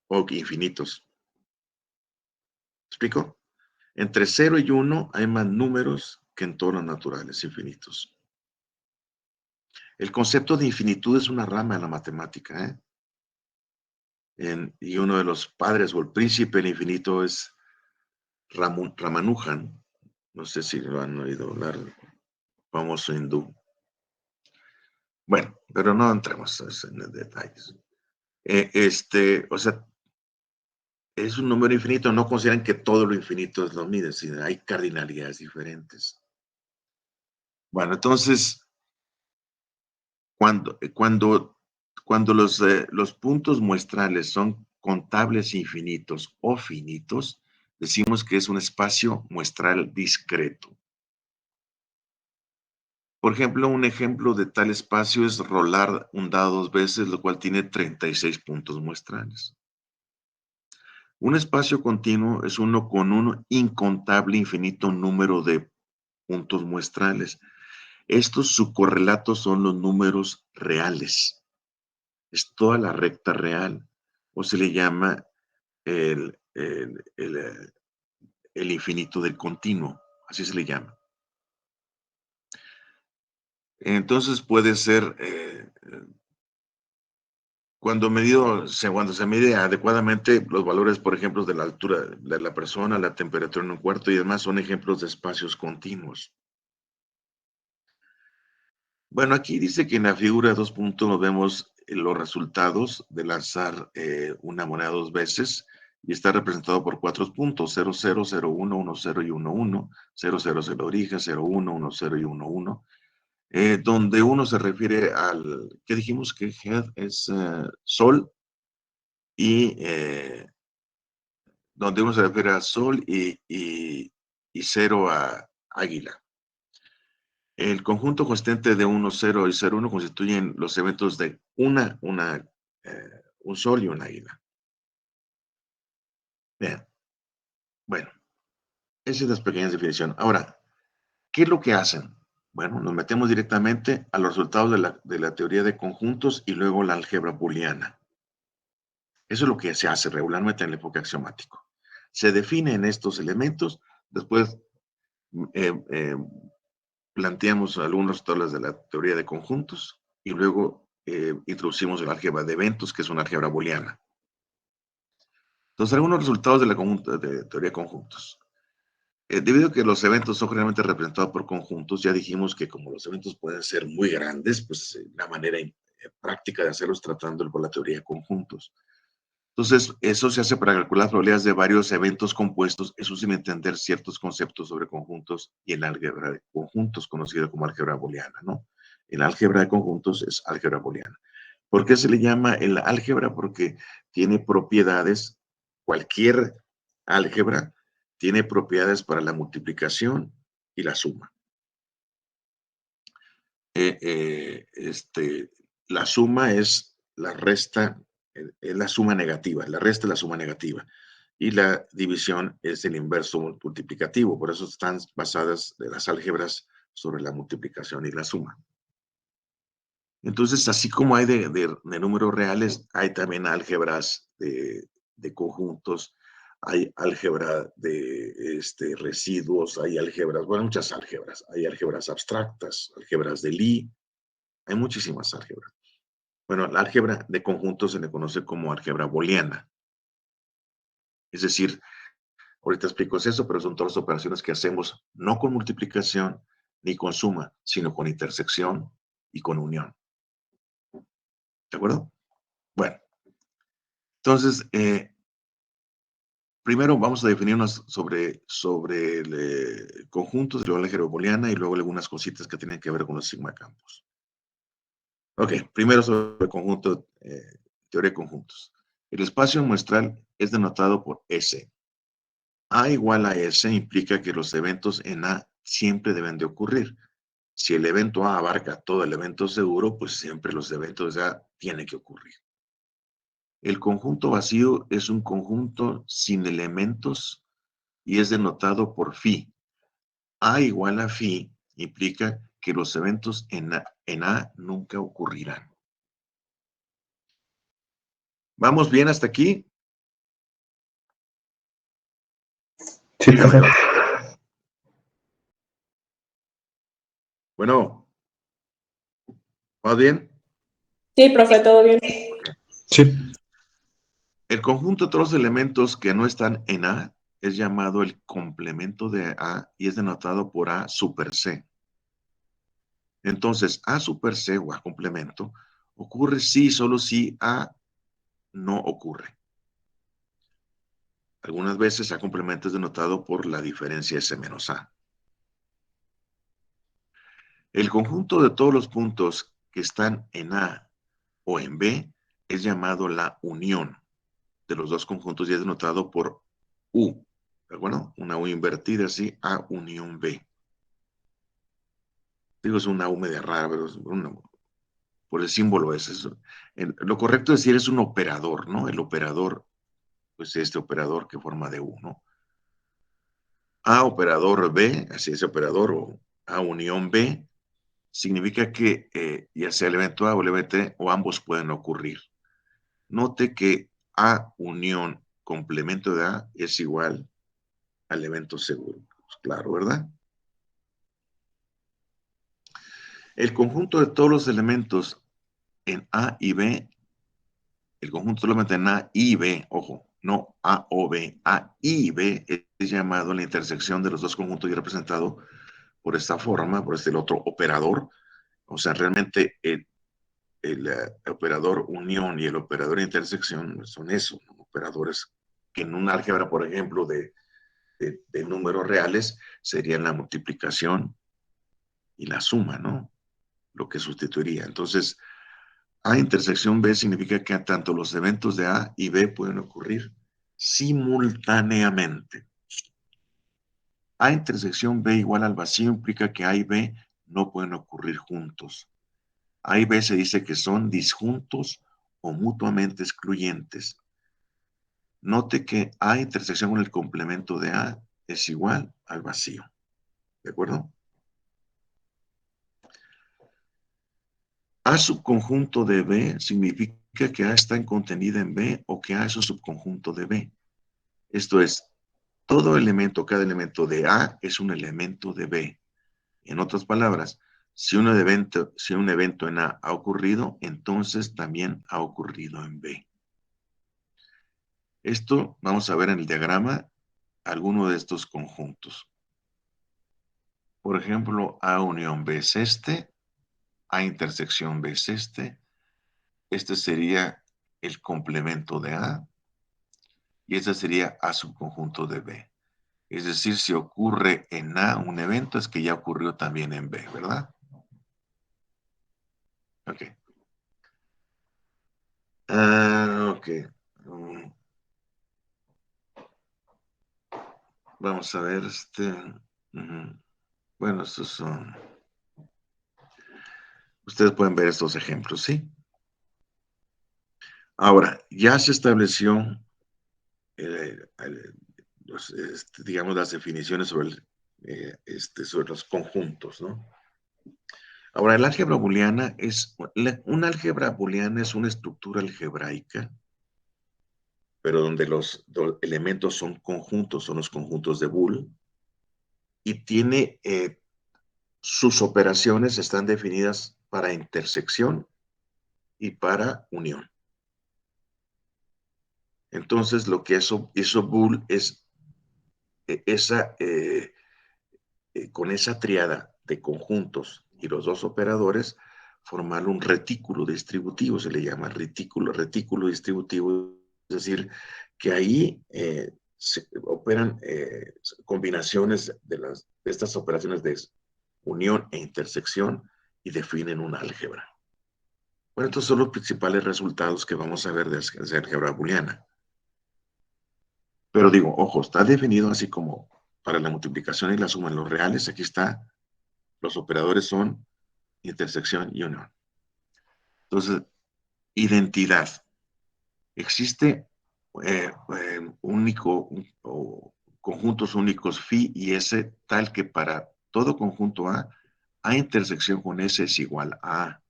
o infinitos. ¿Explico? Entre 0 y 1 hay más números que en todos los naturales infinitos. El concepto de infinitud es una rama de la matemática, ¿eh? Y uno de los padres o el príncipe del infinito es Ramanujan. No sé si lo han oído hablar, famoso hindú. Bueno, pero no entremos en detalles. O sea, es un número infinito, no consideran que todo lo infinito es lo mismo, sino hay cardinalidades diferentes. Bueno, entonces, cuando los puntos muestrales son contables infinitos o finitos, decimos que es un espacio muestral discreto. Por ejemplo, un ejemplo de tal espacio es rolar un dado 2 veces, lo cual tiene 36 puntos muestrales. Un espacio continuo es uno con un incontable infinito número de puntos muestrales. Estos subcorrelatos son los números reales. Es toda la recta real, o se le llama el, el, el, el infinito del continuo, así se le llama. Entonces puede ser, cuando se mide adecuadamente los valores, por ejemplo, de la altura de la persona, la temperatura en un cuarto y demás, son ejemplos de espacios continuos. Bueno, aquí dice que en la figura 2 puntos vemos los resultados de lanzar una moneda 2 veces y está representado por 4 puntos, 0, 0, 0, 1, 1, 0 y 1, 1, 0, 0 es el origen, 0, 1, 1, 0 y 1, 1, donde uno se refiere al, ¿qué dijimos? Que head es sol y donde uno se refiere a sol y 0 a águila. El conjunto consistente de 1, 0 y 0, 1 constituyen los eventos de un sol y una águila. Bien. Bueno. Esas son las pequeñas definiciones. Ahora, ¿qué es lo que hacen? Bueno, nos metemos directamente a los resultados de la teoría de conjuntos y luego la álgebra booleana. Eso es lo que se hace regularmente en el enfoque axiomático. Se definen estos elementos, después planteamos algunos resultados de la teoría de conjuntos y luego introducimos el álgebra de eventos, que es una álgebra booleana. Entonces, algunos resultados de la teoría de conjuntos. Debido a que los eventos son generalmente representados por conjuntos, ya dijimos que como los eventos pueden ser muy grandes, pues la manera práctica de hacerlo es tratándolo por la teoría de conjuntos. Entonces, eso se hace para calcular las probabilidades de varios eventos compuestos, eso sin entender ciertos conceptos sobre conjuntos y el álgebra de conjuntos, conocida como álgebra booleana, ¿no? El álgebra de conjuntos es álgebra booleana. ¿Por qué se le llama el álgebra? Porque tiene propiedades, cualquier álgebra tiene propiedades para la multiplicación y la suma. La suma es la resta, es la suma negativa, la resta es la suma negativa. Y la división es el inverso multiplicativo, por eso están basadas las álgebras sobre la multiplicación y la suma. Entonces, así como hay de números reales, hay también álgebras de conjuntos, hay álgebra de residuos, hay álgebras, bueno, muchas álgebras. Hay álgebras abstractas, álgebras de Lie, hay muchísimas álgebras. Bueno, la álgebra de conjuntos se le conoce como álgebra booleana. Es decir, ahorita explico eso, pero son todas las operaciones que hacemos no con multiplicación ni con suma, sino con intersección y con unión. ¿De acuerdo? Bueno, entonces, primero vamos a definirnos sobre conjuntos, luego la álgebra booleana y luego algunas cositas que tienen que ver con los sigma campos. Ok, primero sobre el conjunto, teoría de conjuntos. El espacio muestral es denotado por S. A igual a S implica que los eventos en A siempre deben de ocurrir. Si el evento A abarca todo el evento seguro, pues siempre los eventos de A tienen que ocurrir. El conjunto vacío es un conjunto sin elementos y es denotado por phi. A igual a phi implica que los eventos en A nunca ocurrirán. ¿Vamos bien hasta aquí? Sí, profe. Bueno, ¿vamos bien? Sí, profe, todo bien. Sí. El conjunto de todos los elementos que no están en A es llamado el complemento de A y es denotado por A super C. Entonces, A super C o A complemento ocurre si, solo si A no ocurre. Algunas veces A complemento es denotado por la diferencia S menos A. El conjunto de todos los puntos que están en A o en B es llamado la unión de los dos conjuntos y es denotado por U. Bueno, una U invertida así, A unión B. Digo, es una U media rara, pero por el símbolo ese. Lo correcto es decir es un operador, ¿no? El operador, pues este operador que forma de U, ¿no? A operador B, así ese operador, o A unión B, significa que ya sea el evento A o el evento B, o ambos pueden ocurrir. Note que A unión complemento de A es igual al evento seguro. Pues claro, ¿verdad? El conjunto de todos los elementos en A y B, el conjunto solamente en A y B, ojo, no A o B, A y B es llamado la intersección de los dos conjuntos y representado por esta forma, por este otro operador. O sea, realmente el operador unión y el operador intersección son eso, ¿no? Operadores que en un álgebra, por ejemplo, de números reales serían la multiplicación y la suma, ¿no? Lo que sustituiría. Entonces, A intersección B significa que tanto los eventos de A y B pueden ocurrir simultáneamente. A intersección B igual al vacío implica que A y B no pueden ocurrir juntos. A y B se dice que son disjuntos o mutuamente excluyentes. Note que A intersección con el complemento de A es igual al vacío. ¿De acuerdo? A subconjunto de B significa que A está contenida en B o que A es un subconjunto de B. Esto es, todo elemento, cada elemento de A es un elemento de B. En otras palabras, si un evento en A ha ocurrido, entonces también ha ocurrido en B. Esto vamos a ver en el diagrama alguno de estos conjuntos. Por ejemplo, A unión B es este, A intersección B es este. Este sería el complemento de A y este sería A subconjunto de B. Es decir, si ocurre en A un evento, es que ya ocurrió también en B, ¿verdad? Ok. Ok. Mm, Vamos a ver Bueno, estos son... Ustedes pueden ver estos ejemplos, ¿sí? Ahora, ya se estableció, digamos, las definiciones sobre los conjuntos, ¿no? Ahora, el álgebra booleana una álgebra booleana es una estructura algebraica, pero donde los elementos son conjuntos, son los conjuntos de Boole, y tiene sus operaciones están definidas para intersección y para unión. Entonces, lo que hizo Boole es con esa triada de conjuntos y los dos operadores, formar un retículo distributivo, se le llama retículo distributivo, es decir, que ahí se operan combinaciones de estas operaciones de unión e intersección y definen un álgebra. Bueno, estos son los principales resultados que vamos a ver de álgebra booleana. Pero digo, ojo, está definido así como para la multiplicación y la suma en los reales. Aquí está, los operadores son intersección y unión. Entonces, identidad. Existe conjuntos únicos phi y S tal que para todo conjunto A intersección con S es igual a A.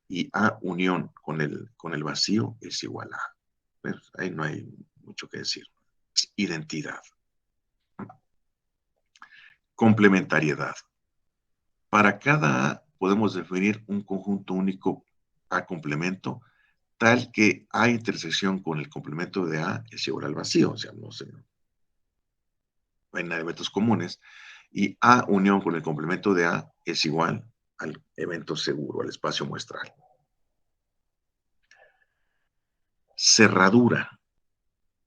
Y A unión con el vacío es igual a A. Bueno, ahí no hay mucho que decir. Identidad. Complementariedad. Para cada A podemos definir un conjunto único A complemento tal que A intersección con el complemento de A es igual al vacío, o sea, no sé, no hay eventos comunes, y A unión con el complemento de A es igual al evento seguro, al espacio muestral. Cerradura.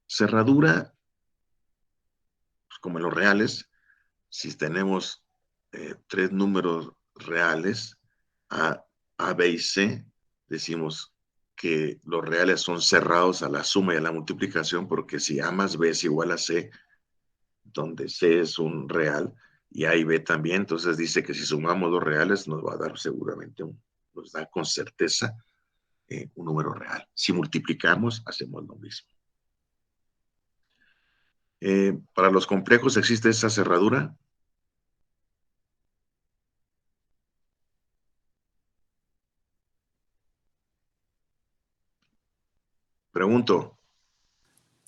Cerradura, pues como en los reales, si tenemos tres números reales, A, B y C, decimos que los reales son cerrados a la suma y a la multiplicación, porque si A más B es igual a C, donde C es un real, y A y B también, entonces dice que si sumamos dos reales nos va a dar seguramente, nos da con certeza un número real. Si multiplicamos, hacemos lo mismo. Para los complejos existe esa cerradura. Pregunto,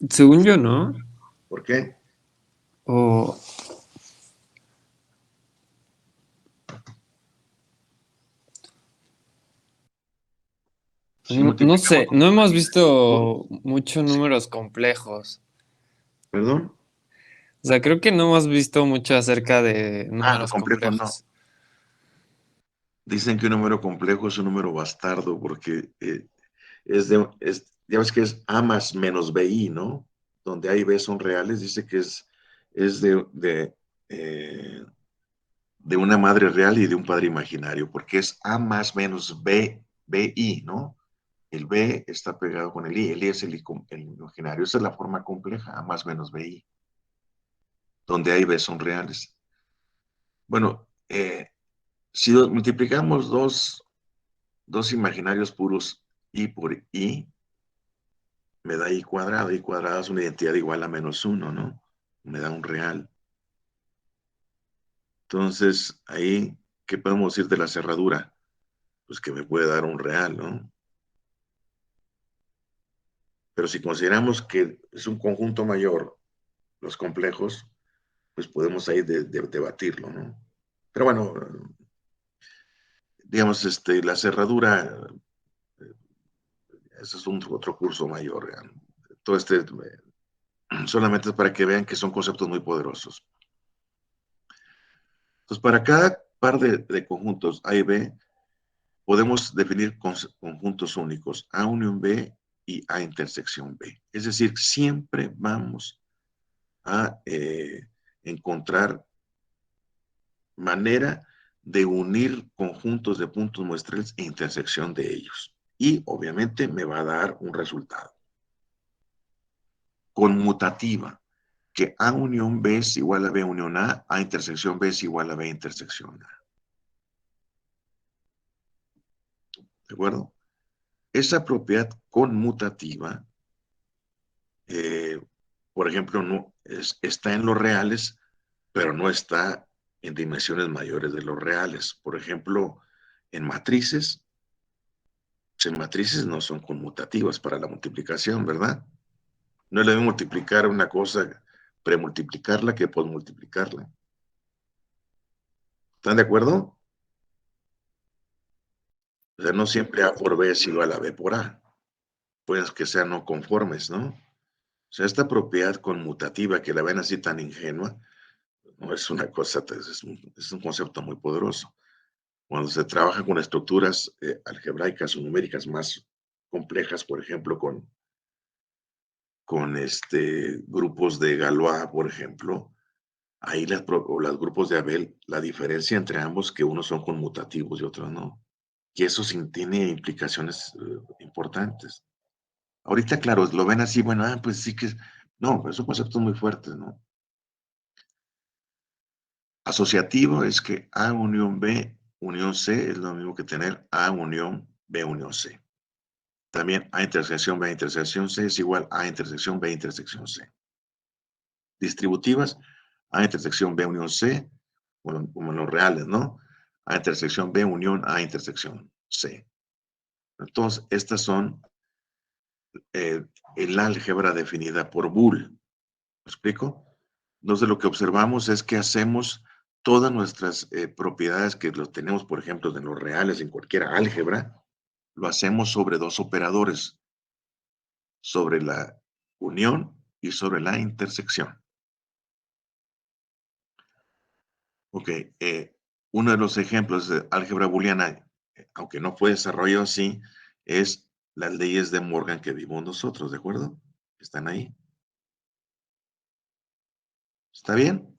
Según yo, ¿no? ¿por qué? O Si no sé, no hemos multiplicamos, visto muchos números complejos. ¿perdón? O sea, creo que no hemos visto mucho acerca de números Complejo no. complejos. Dicen que un número complejo es un número bastardo porque ya ves que es A más menos BI, ¿no? Donde A y B son reales, dice que es de una madre real y de un padre imaginario, porque es A más menos BI, ¿no? El B está pegado con el I es el imaginario. Esa es la forma compleja, A más menos BI, donde A y B son reales. Bueno, si multiplicamos dos imaginarios puros I por I, me da I cuadrado. I cuadrado es una identidad igual a -1, ¿no? Me da un real. Entonces, ahí, ¿qué podemos decir de la cerradura? Pues que me puede dar un real, ¿no? Pero si consideramos que es un conjunto mayor, los complejos, pues podemos ahí debatirlo, ¿no? Pero bueno, digamos, la cerradura, ese es otro curso mayor. Todo solamente es para que vean que son conceptos muy poderosos. Entonces, para cada par de conjuntos A y B, podemos definir conjuntos únicos, A unión B y A intersección B. Es decir, siempre vamos a encontrar manera de unir conjuntos de puntos muestrales e intersección de ellos. Y obviamente me va a dar un resultado. Conmutativa, que A unión B es igual a B unión A intersección B es igual a B intersección A. ¿De acuerdo? Esa propiedad conmutativa, por ejemplo, no, está en los reales, pero no está en dimensiones mayores de los reales. Por ejemplo, en matrices no son conmutativas para la multiplicación, ¿verdad? No es lo mismo multiplicar una cosa, premultiplicarla que posmultiplicarla. ¿Están de acuerdo? O sea, no siempre A por B es igual a B por A. Pues que sean no conformes, ¿no? O sea, esta propiedad conmutativa que la ven así tan ingenua, no es una cosa, es un concepto muy poderoso. Cuando se trabaja con estructuras algebraicas o numéricas más complejas, por ejemplo, con grupos de Galois, por ejemplo, ahí o los grupos de Abel, la diferencia entre ambos que unos son conmutativos y otros no. Y eso sí tiene implicaciones importantes. Ahorita, claro, lo ven así, bueno, pues sí que... No, son conceptos muy fuertes, ¿no? Asociativo es que A unión B unión C es lo mismo que tener A unión B unión C. También A intersección B intersección C es igual a intersección B intersección C. Distributivas, A intersección B unión C, como en los reales, ¿no? A intersección B unión A intersección C. Entonces, estas son el álgebra definida por Boole. ¿Me explico? Entonces, lo que observamos es que hacemos todas nuestras propiedades que los tenemos, por ejemplo, de los reales en cualquier álgebra, lo hacemos sobre dos operadores, sobre la unión y sobre la intersección. Ok, uno de los ejemplos de álgebra booleana, aunque no fue desarrollado así, es las leyes de Morgan que vimos nosotros, ¿de acuerdo? ¿Están ahí? ¿Está bien?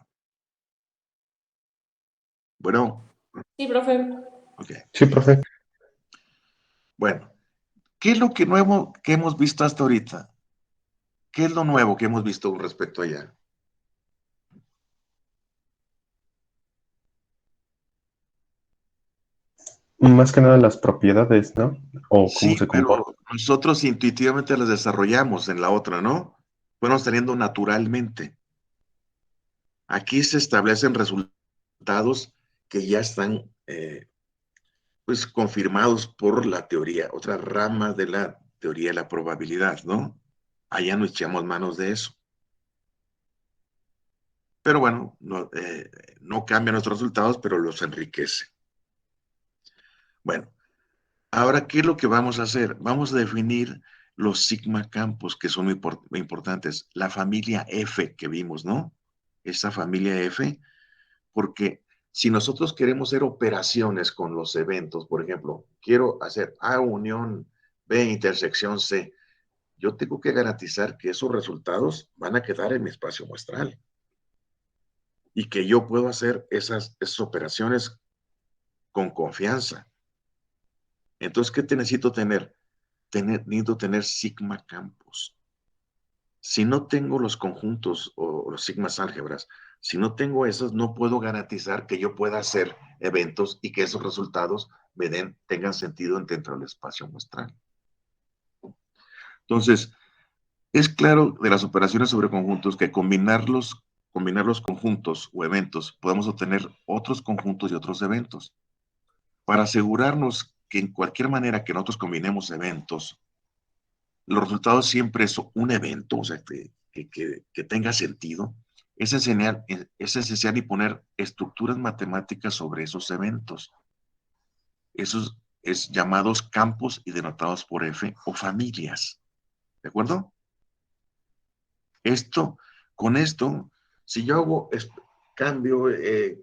Bueno. Sí, profe. Ok. Sí, profe. Bueno, ¿qué es lo que nuevo que hemos visto hasta ahorita? ¿Qué es lo nuevo que hemos visto respecto a allá? Más que nada las propiedades, ¿no? O cómo Sí, se comporta. pero nosotros intuitivamente las desarrollamos en la otra, ¿no? Fuimos teniendo naturalmente. Aquí se establecen resultados que ya están pues confirmados por la teoría, otra rama de la teoría de la probabilidad, ¿no? Allá nos echamos manos de eso. Pero bueno, no cambia nuestros resultados, pero los enriquece. Bueno, ahora, ¿qué es lo que vamos a hacer? Vamos a definir los sigma campos, que son muy importantes. La familia F que vimos, ¿no? Esa familia F, porque si nosotros queremos hacer operaciones con los eventos, por ejemplo, quiero hacer A unión B intersección C, yo tengo que garantizar que esos resultados van a quedar en mi espacio muestral y que yo puedo hacer esas operaciones con confianza. Entonces, ¿qué te necesito tener? Necesito tener sigma campos. Si no tengo los conjuntos o los sigmas álgebras, si no tengo esos, no puedo garantizar que yo pueda hacer eventos y que esos resultados tengan sentido dentro del espacio muestral. Entonces, es claro de las operaciones sobre conjuntos que combinarlos combinar los conjuntos o eventos, podemos obtener otros conjuntos y otros eventos. Para asegurarnos que en cualquier manera que nosotros combinemos eventos, los resultados siempre es un evento, o sea, que tenga sentido, es esencial y poner estructuras matemáticas sobre esos eventos. Esos es llamados campos y denotados por F o familias. ¿De acuerdo? Con esto, si yo cambio,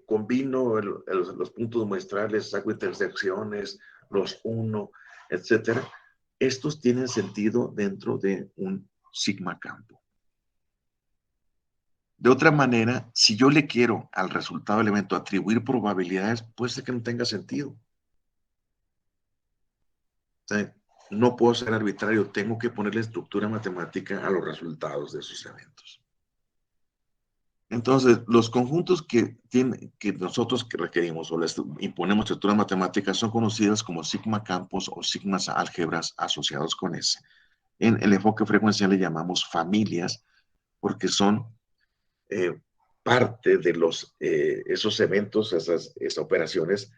combino los puntos muestrales, saco intersecciones, los uno, etcétera, estos tienen sentido dentro de un sigma campo. De otra manera, si yo le quiero al resultado del evento atribuir probabilidades, puede ser que no tenga sentido. O sea, no puedo ser arbitrario, tengo que ponerle estructura matemática a los resultados de esos eventos. Entonces, los conjuntos que nosotros requerimos o les imponemos estructuras matemáticas son conocidas como sigma campos o sigmas álgebras asociados con S. En el enfoque frecuencial le llamamos familias porque son parte de esos eventos, esas operaciones,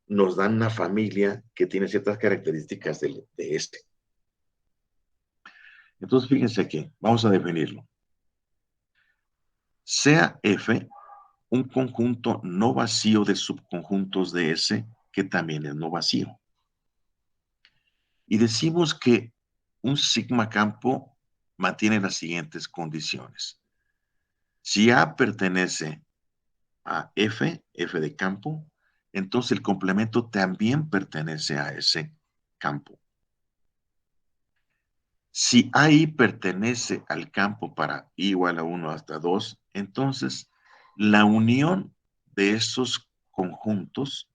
nos dan una familia que tiene ciertas características de este. Entonces, fíjense aquí, vamos a definirlo. Sea F un conjunto no vacío de subconjuntos de S, que también es no vacío. Y decimos que un sigma campo mantiene las siguientes condiciones. Si A pertenece a F de campo, entonces el complemento también pertenece a ese campo. Si AI pertenece al campo para I igual a 1 hasta 2, entonces la unión de esos conjuntos,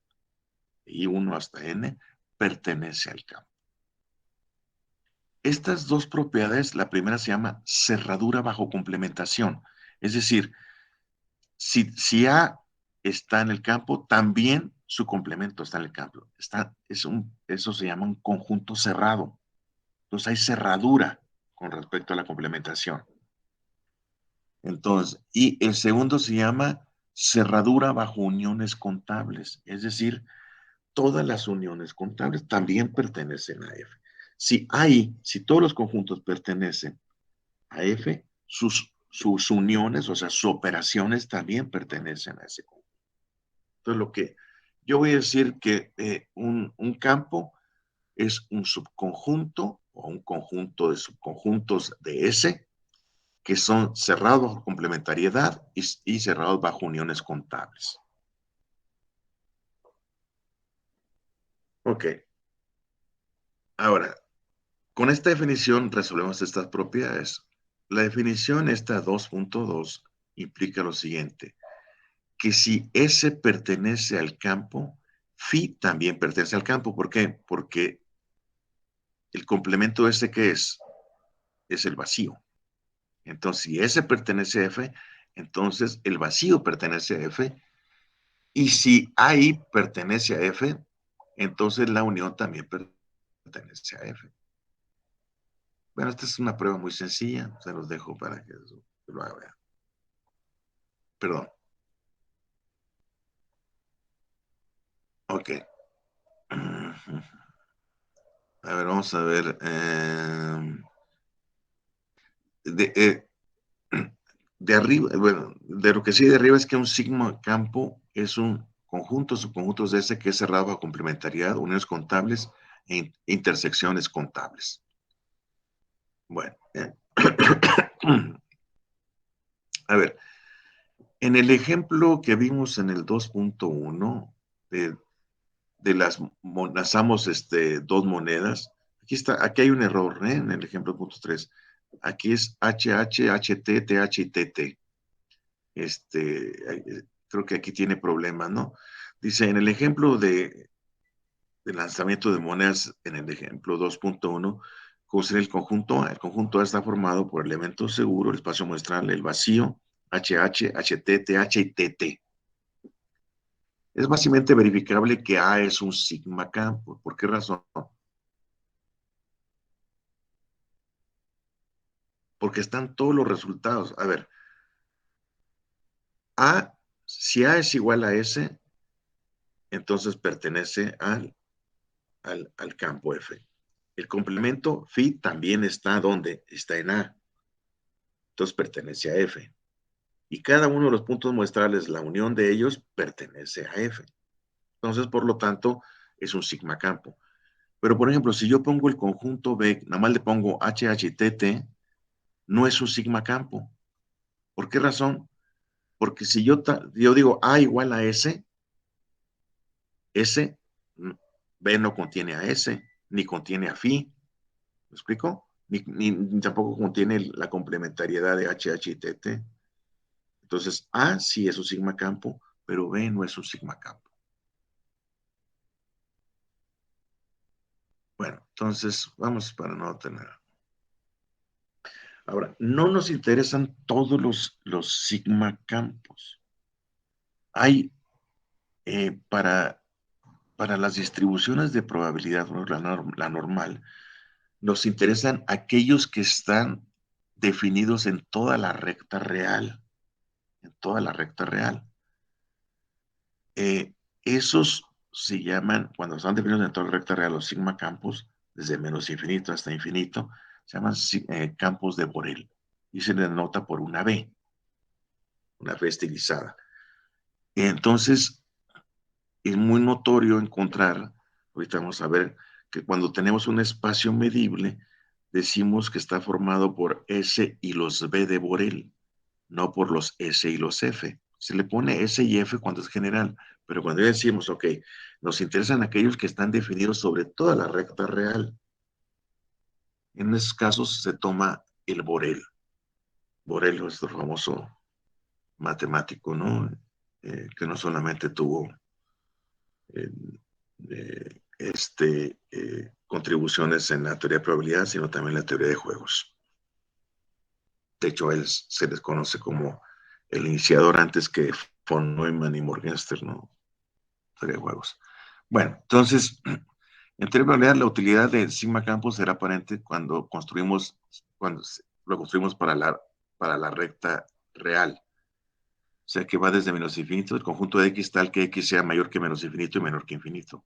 I1 hasta N, pertenece al campo. Estas dos propiedades, la primera se llama cerradura bajo complementación. Es decir, si A está en el campo, también su complemento está en el campo. Eso se llama un conjunto cerrado. Entonces hay cerradura con respecto a la complementación. Entonces, y el segundo se llama cerradura bajo uniones contables. Es decir, todas las uniones contables también pertenecen a F. Si todos los conjuntos pertenecen a F, sus uniones, o sea, sus operaciones también pertenecen a ese conjunto. Entonces, lo que yo voy a decir que un campo es un subconjunto o un conjunto de subconjuntos de S que son cerrados bajo complementariedad y cerrados bajo uniones contables. Ok. Ahora, con esta definición resolvemos estas propiedades. La definición esta 2.2 implica lo siguiente, que si S pertenece al campo, phi también pertenece al campo. ¿Por qué? Porque el complemento de S, ¿qué es? Es el vacío. Entonces, si S pertenece a F, entonces el vacío pertenece a F. Y si AI pertenece a F, entonces la unión también pertenece a F. Bueno, esta es una prueba muy sencilla. Se los dejo para que lo hagan. Perdón. Ok. A ver, vamos a ver. De arriba, bueno, de lo que sí de arriba es que un sigma campo es un conjunto, subconjuntos de ese que es cerrado a complementariedad, uniones contables e intersecciones contables. Bueno, a ver, en el ejemplo que vimos en el 2.1 lanzamos dos monedas. Aquí hay un error, en el ejemplo 2.3. Aquí es HH, HT, TH y TT. Creo que aquí tiene problemas, ¿no? Dice, en el ejemplo de lanzamiento de monedas, en el ejemplo 2.1, considera el conjunto A está formado por elementos seguros, el espacio muestral, el vacío, HH, HT, TH y TT. Es básicamente verificable que A es un sigma campo. ¿Por qué razón? Porque están todos los resultados. A ver, si A es igual a S, entonces pertenece al campo F. El complemento phi también está ¿dónde? Está en A. Entonces pertenece a F. Y cada uno de los puntos muestrales, la unión de ellos, pertenece a F. Entonces, por lo tanto, es un sigma campo. Pero, por ejemplo, si yo pongo el conjunto B, nada más le pongo HHTT, no es un sigma campo. ¿Por qué razón? Porque si yo digo A igual a S, S, B no contiene a S, ni contiene a phi. ¿Me explico? Ni tampoco contiene la complementariedad de HH y TT. Entonces, A sí es un sigma campo, pero B no es un sigma campo. Bueno, entonces, vamos para no tener. Ahora, no nos interesan todos los sigma campos. Hay, para las distribuciones de probabilidad, la normal, nos interesan aquellos que están definidos en toda la recta real. En toda la recta real. Esos se llaman, cuando están definidos en toda la recta real, los sigma campos, desde menos infinito hasta infinito, se llaman campos de Borel. Y se denota por una B estilizada. Entonces, es muy notorio encontrar, ahorita vamos a ver, que cuando tenemos un espacio medible, decimos que está formado por S y los B de Borel, no por los S y los F. Se le pone S y F cuando es general, pero cuando ya decimos, ok, nos interesan aquellos que están definidos sobre toda la recta real. En esos casos se toma el Borel. Borel es el famoso matemático, ¿no? Que no solamente tuvo contribuciones en la teoría de probabilidad, sino también en la teoría de juegos. De hecho, él se les conoce como el iniciador antes que von Neumann y Morgenstern, ¿no? Teoría de juegos. Bueno, entonces, en teoría de probabilidad, la utilidad de sigma campos será aparente cuando lo construimos para la recta real. O sea, que va desde menos infinito, el conjunto de X tal que X sea mayor que menos infinito y menor que infinito.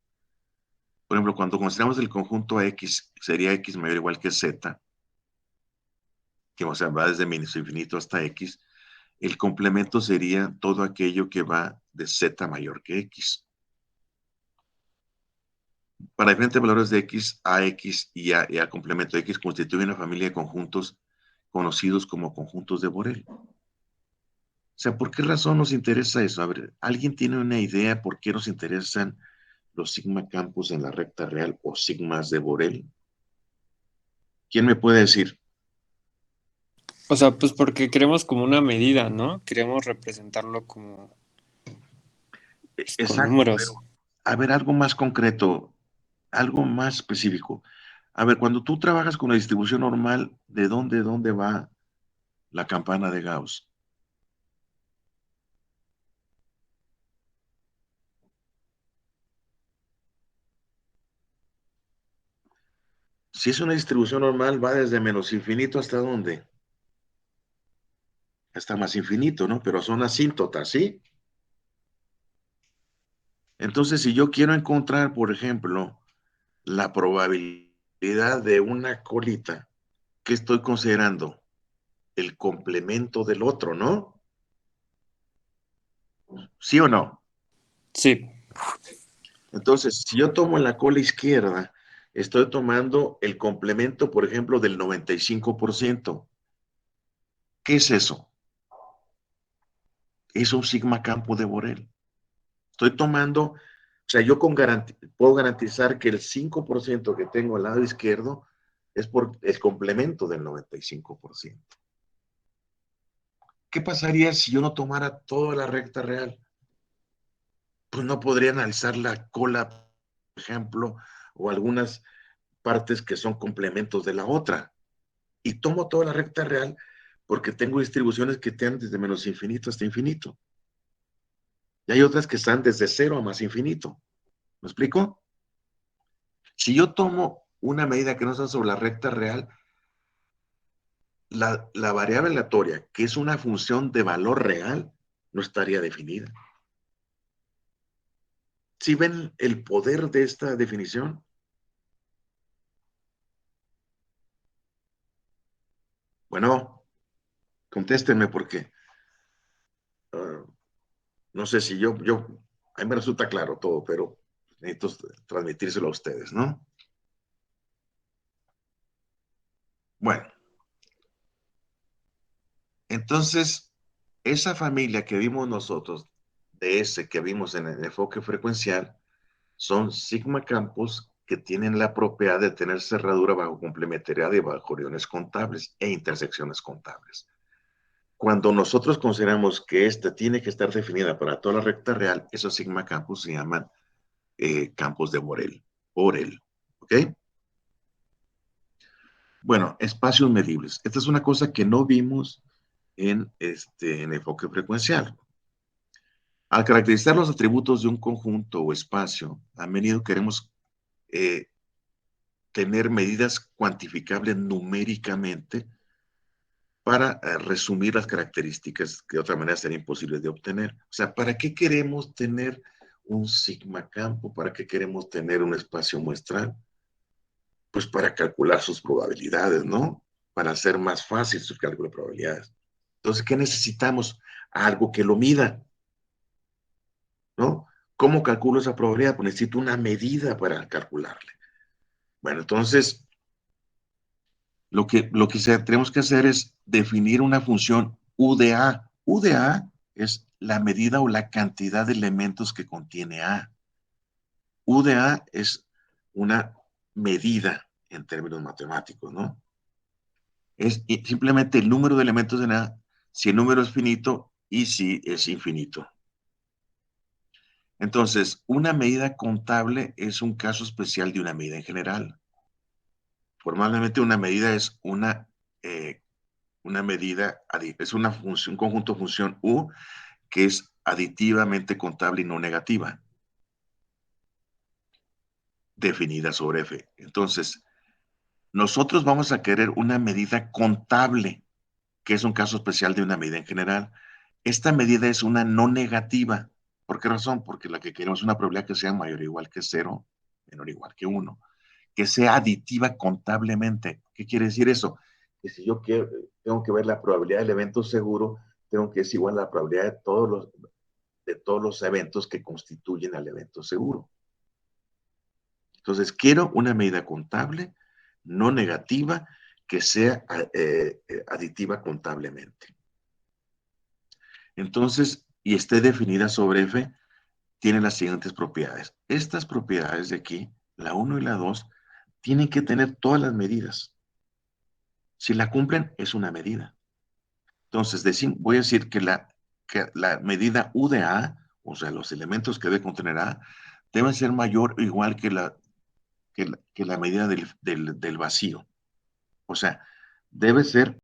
Por ejemplo, cuando consideramos el conjunto X, sería X mayor o igual que Z, que o sea, va desde menos infinito hasta X, el complemento sería todo aquello que va de Z mayor que X. Para diferentes valores de X, AX y A complemento de X constituyen una familia de conjuntos conocidos como conjuntos de Borel. O sea, ¿por qué razón nos interesa eso? A ver, ¿alguien tiene una idea por qué nos interesan los sigma campos en la recta real o sigmas de Borel? ¿Quién me puede decir? O sea, pues porque queremos como una medida, ¿no? Queremos representarlo como pues, con Exacto, números. pero a ver, algo más concreto, algo más específico. A ver, cuando tú trabajas con la distribución normal, ¿de dónde va la campana de Gauss? Si es una distribución normal, va desde menos infinito hasta dónde? Hasta más infinito, ¿no? Pero son asíntotas, ¿sí? Entonces, si yo quiero encontrar, por ejemplo, la probabilidad de una colita, ¿qué estoy considerando? El complemento del otro, ¿no? ¿Sí o no? Sí. Entonces, si yo tomo la cola izquierda, estoy tomando el complemento, por ejemplo, del 95%. ¿Qué es eso? Es un sigma campo de Borel. Estoy tomando, o sea, yo puedo garantizar que el 5% que tengo al lado izquierdo es por el complemento del 95%. ¿Qué pasaría si yo no tomara toda la recta real? Pues no podría analizar la cola, por ejemplo, o algunas partes que son complementos de la otra. Y tomo toda la recta real porque tengo distribuciones que te dan desde menos infinito hasta infinito. Y hay otras que están desde cero a más infinito. ¿Me explico? Si yo tomo una medida que no está sobre la recta real, la variable aleatoria, que es una función de valor real, no estaría definida. ¿Sí ven el poder de esta definición? Bueno, contéstenme porque no sé si a mí me resulta claro todo, pero necesito transmitírselo a ustedes, ¿no? Bueno, entonces, esa familia que vimos nosotros, de ese que vimos en el enfoque frecuencial, son sigma campos que tienen la propiedad de tener cerradura bajo complementariedad y bajo uniones contables e intersecciones contables. Cuando nosotros consideramos que esta tiene que estar definida para toda la recta real, esos sigma campos se llaman campos de Borel. ¿Ok? Bueno, espacios medibles. Esta es una cosa que no vimos en enfoque frecuencial. Al caracterizar los atributos de un conjunto o espacio, a menudo queremos tener medidas cuantificables numéricamente para resumir las características que de otra manera serían imposibles de obtener. O sea, ¿para qué queremos tener un sigma campo? ¿Para qué queremos tener un espacio muestral? Pues para calcular sus probabilidades, ¿no? Para hacer más fácil su cálculo de probabilidades. Entonces, ¿qué necesitamos? Algo que lo mida, ¿no? ¿Cómo calculo esa probabilidad? Pues necesito una medida para calcularle. Bueno, entonces, lo que tenemos que hacer es definir una función UDA. UDA es la medida o la cantidad de elementos que contiene A. UDA es una medida en términos matemáticos, ¿no? Es simplemente el número de elementos en A, si el número es finito y si es infinito. Entonces, una medida contable es un caso especial de una medida en general. Formalmente una medida es una medida, es una función, un conjunto de función U que es aditivamente contable y no negativa, definida sobre F. Entonces, nosotros vamos a querer una medida contable, que es un caso especial de una medida en general. Esta medida es una no negativa. ¿Por qué razón? Porque la que queremos es una probabilidad que sea mayor o igual que 0, menor o igual que 1, que sea aditiva contablemente. ¿Qué quiere decir eso? Que si yo tengo que ver la probabilidad del evento seguro, tengo que es igual a la probabilidad de todos los eventos que constituyen al evento seguro. Entonces, quiero una medida contable no negativa que sea aditiva contablemente. Entonces, y esté definida sobre F, tiene las siguientes propiedades. Estas propiedades de aquí, la 1 y la 2, tienen que tener todas las medidas. Si la cumplen, es una medida. Entonces, voy a decir que la medida U de A, o sea, los elementos que debe contener A, deben ser mayor o igual que la medida del vacío. O sea, debe ser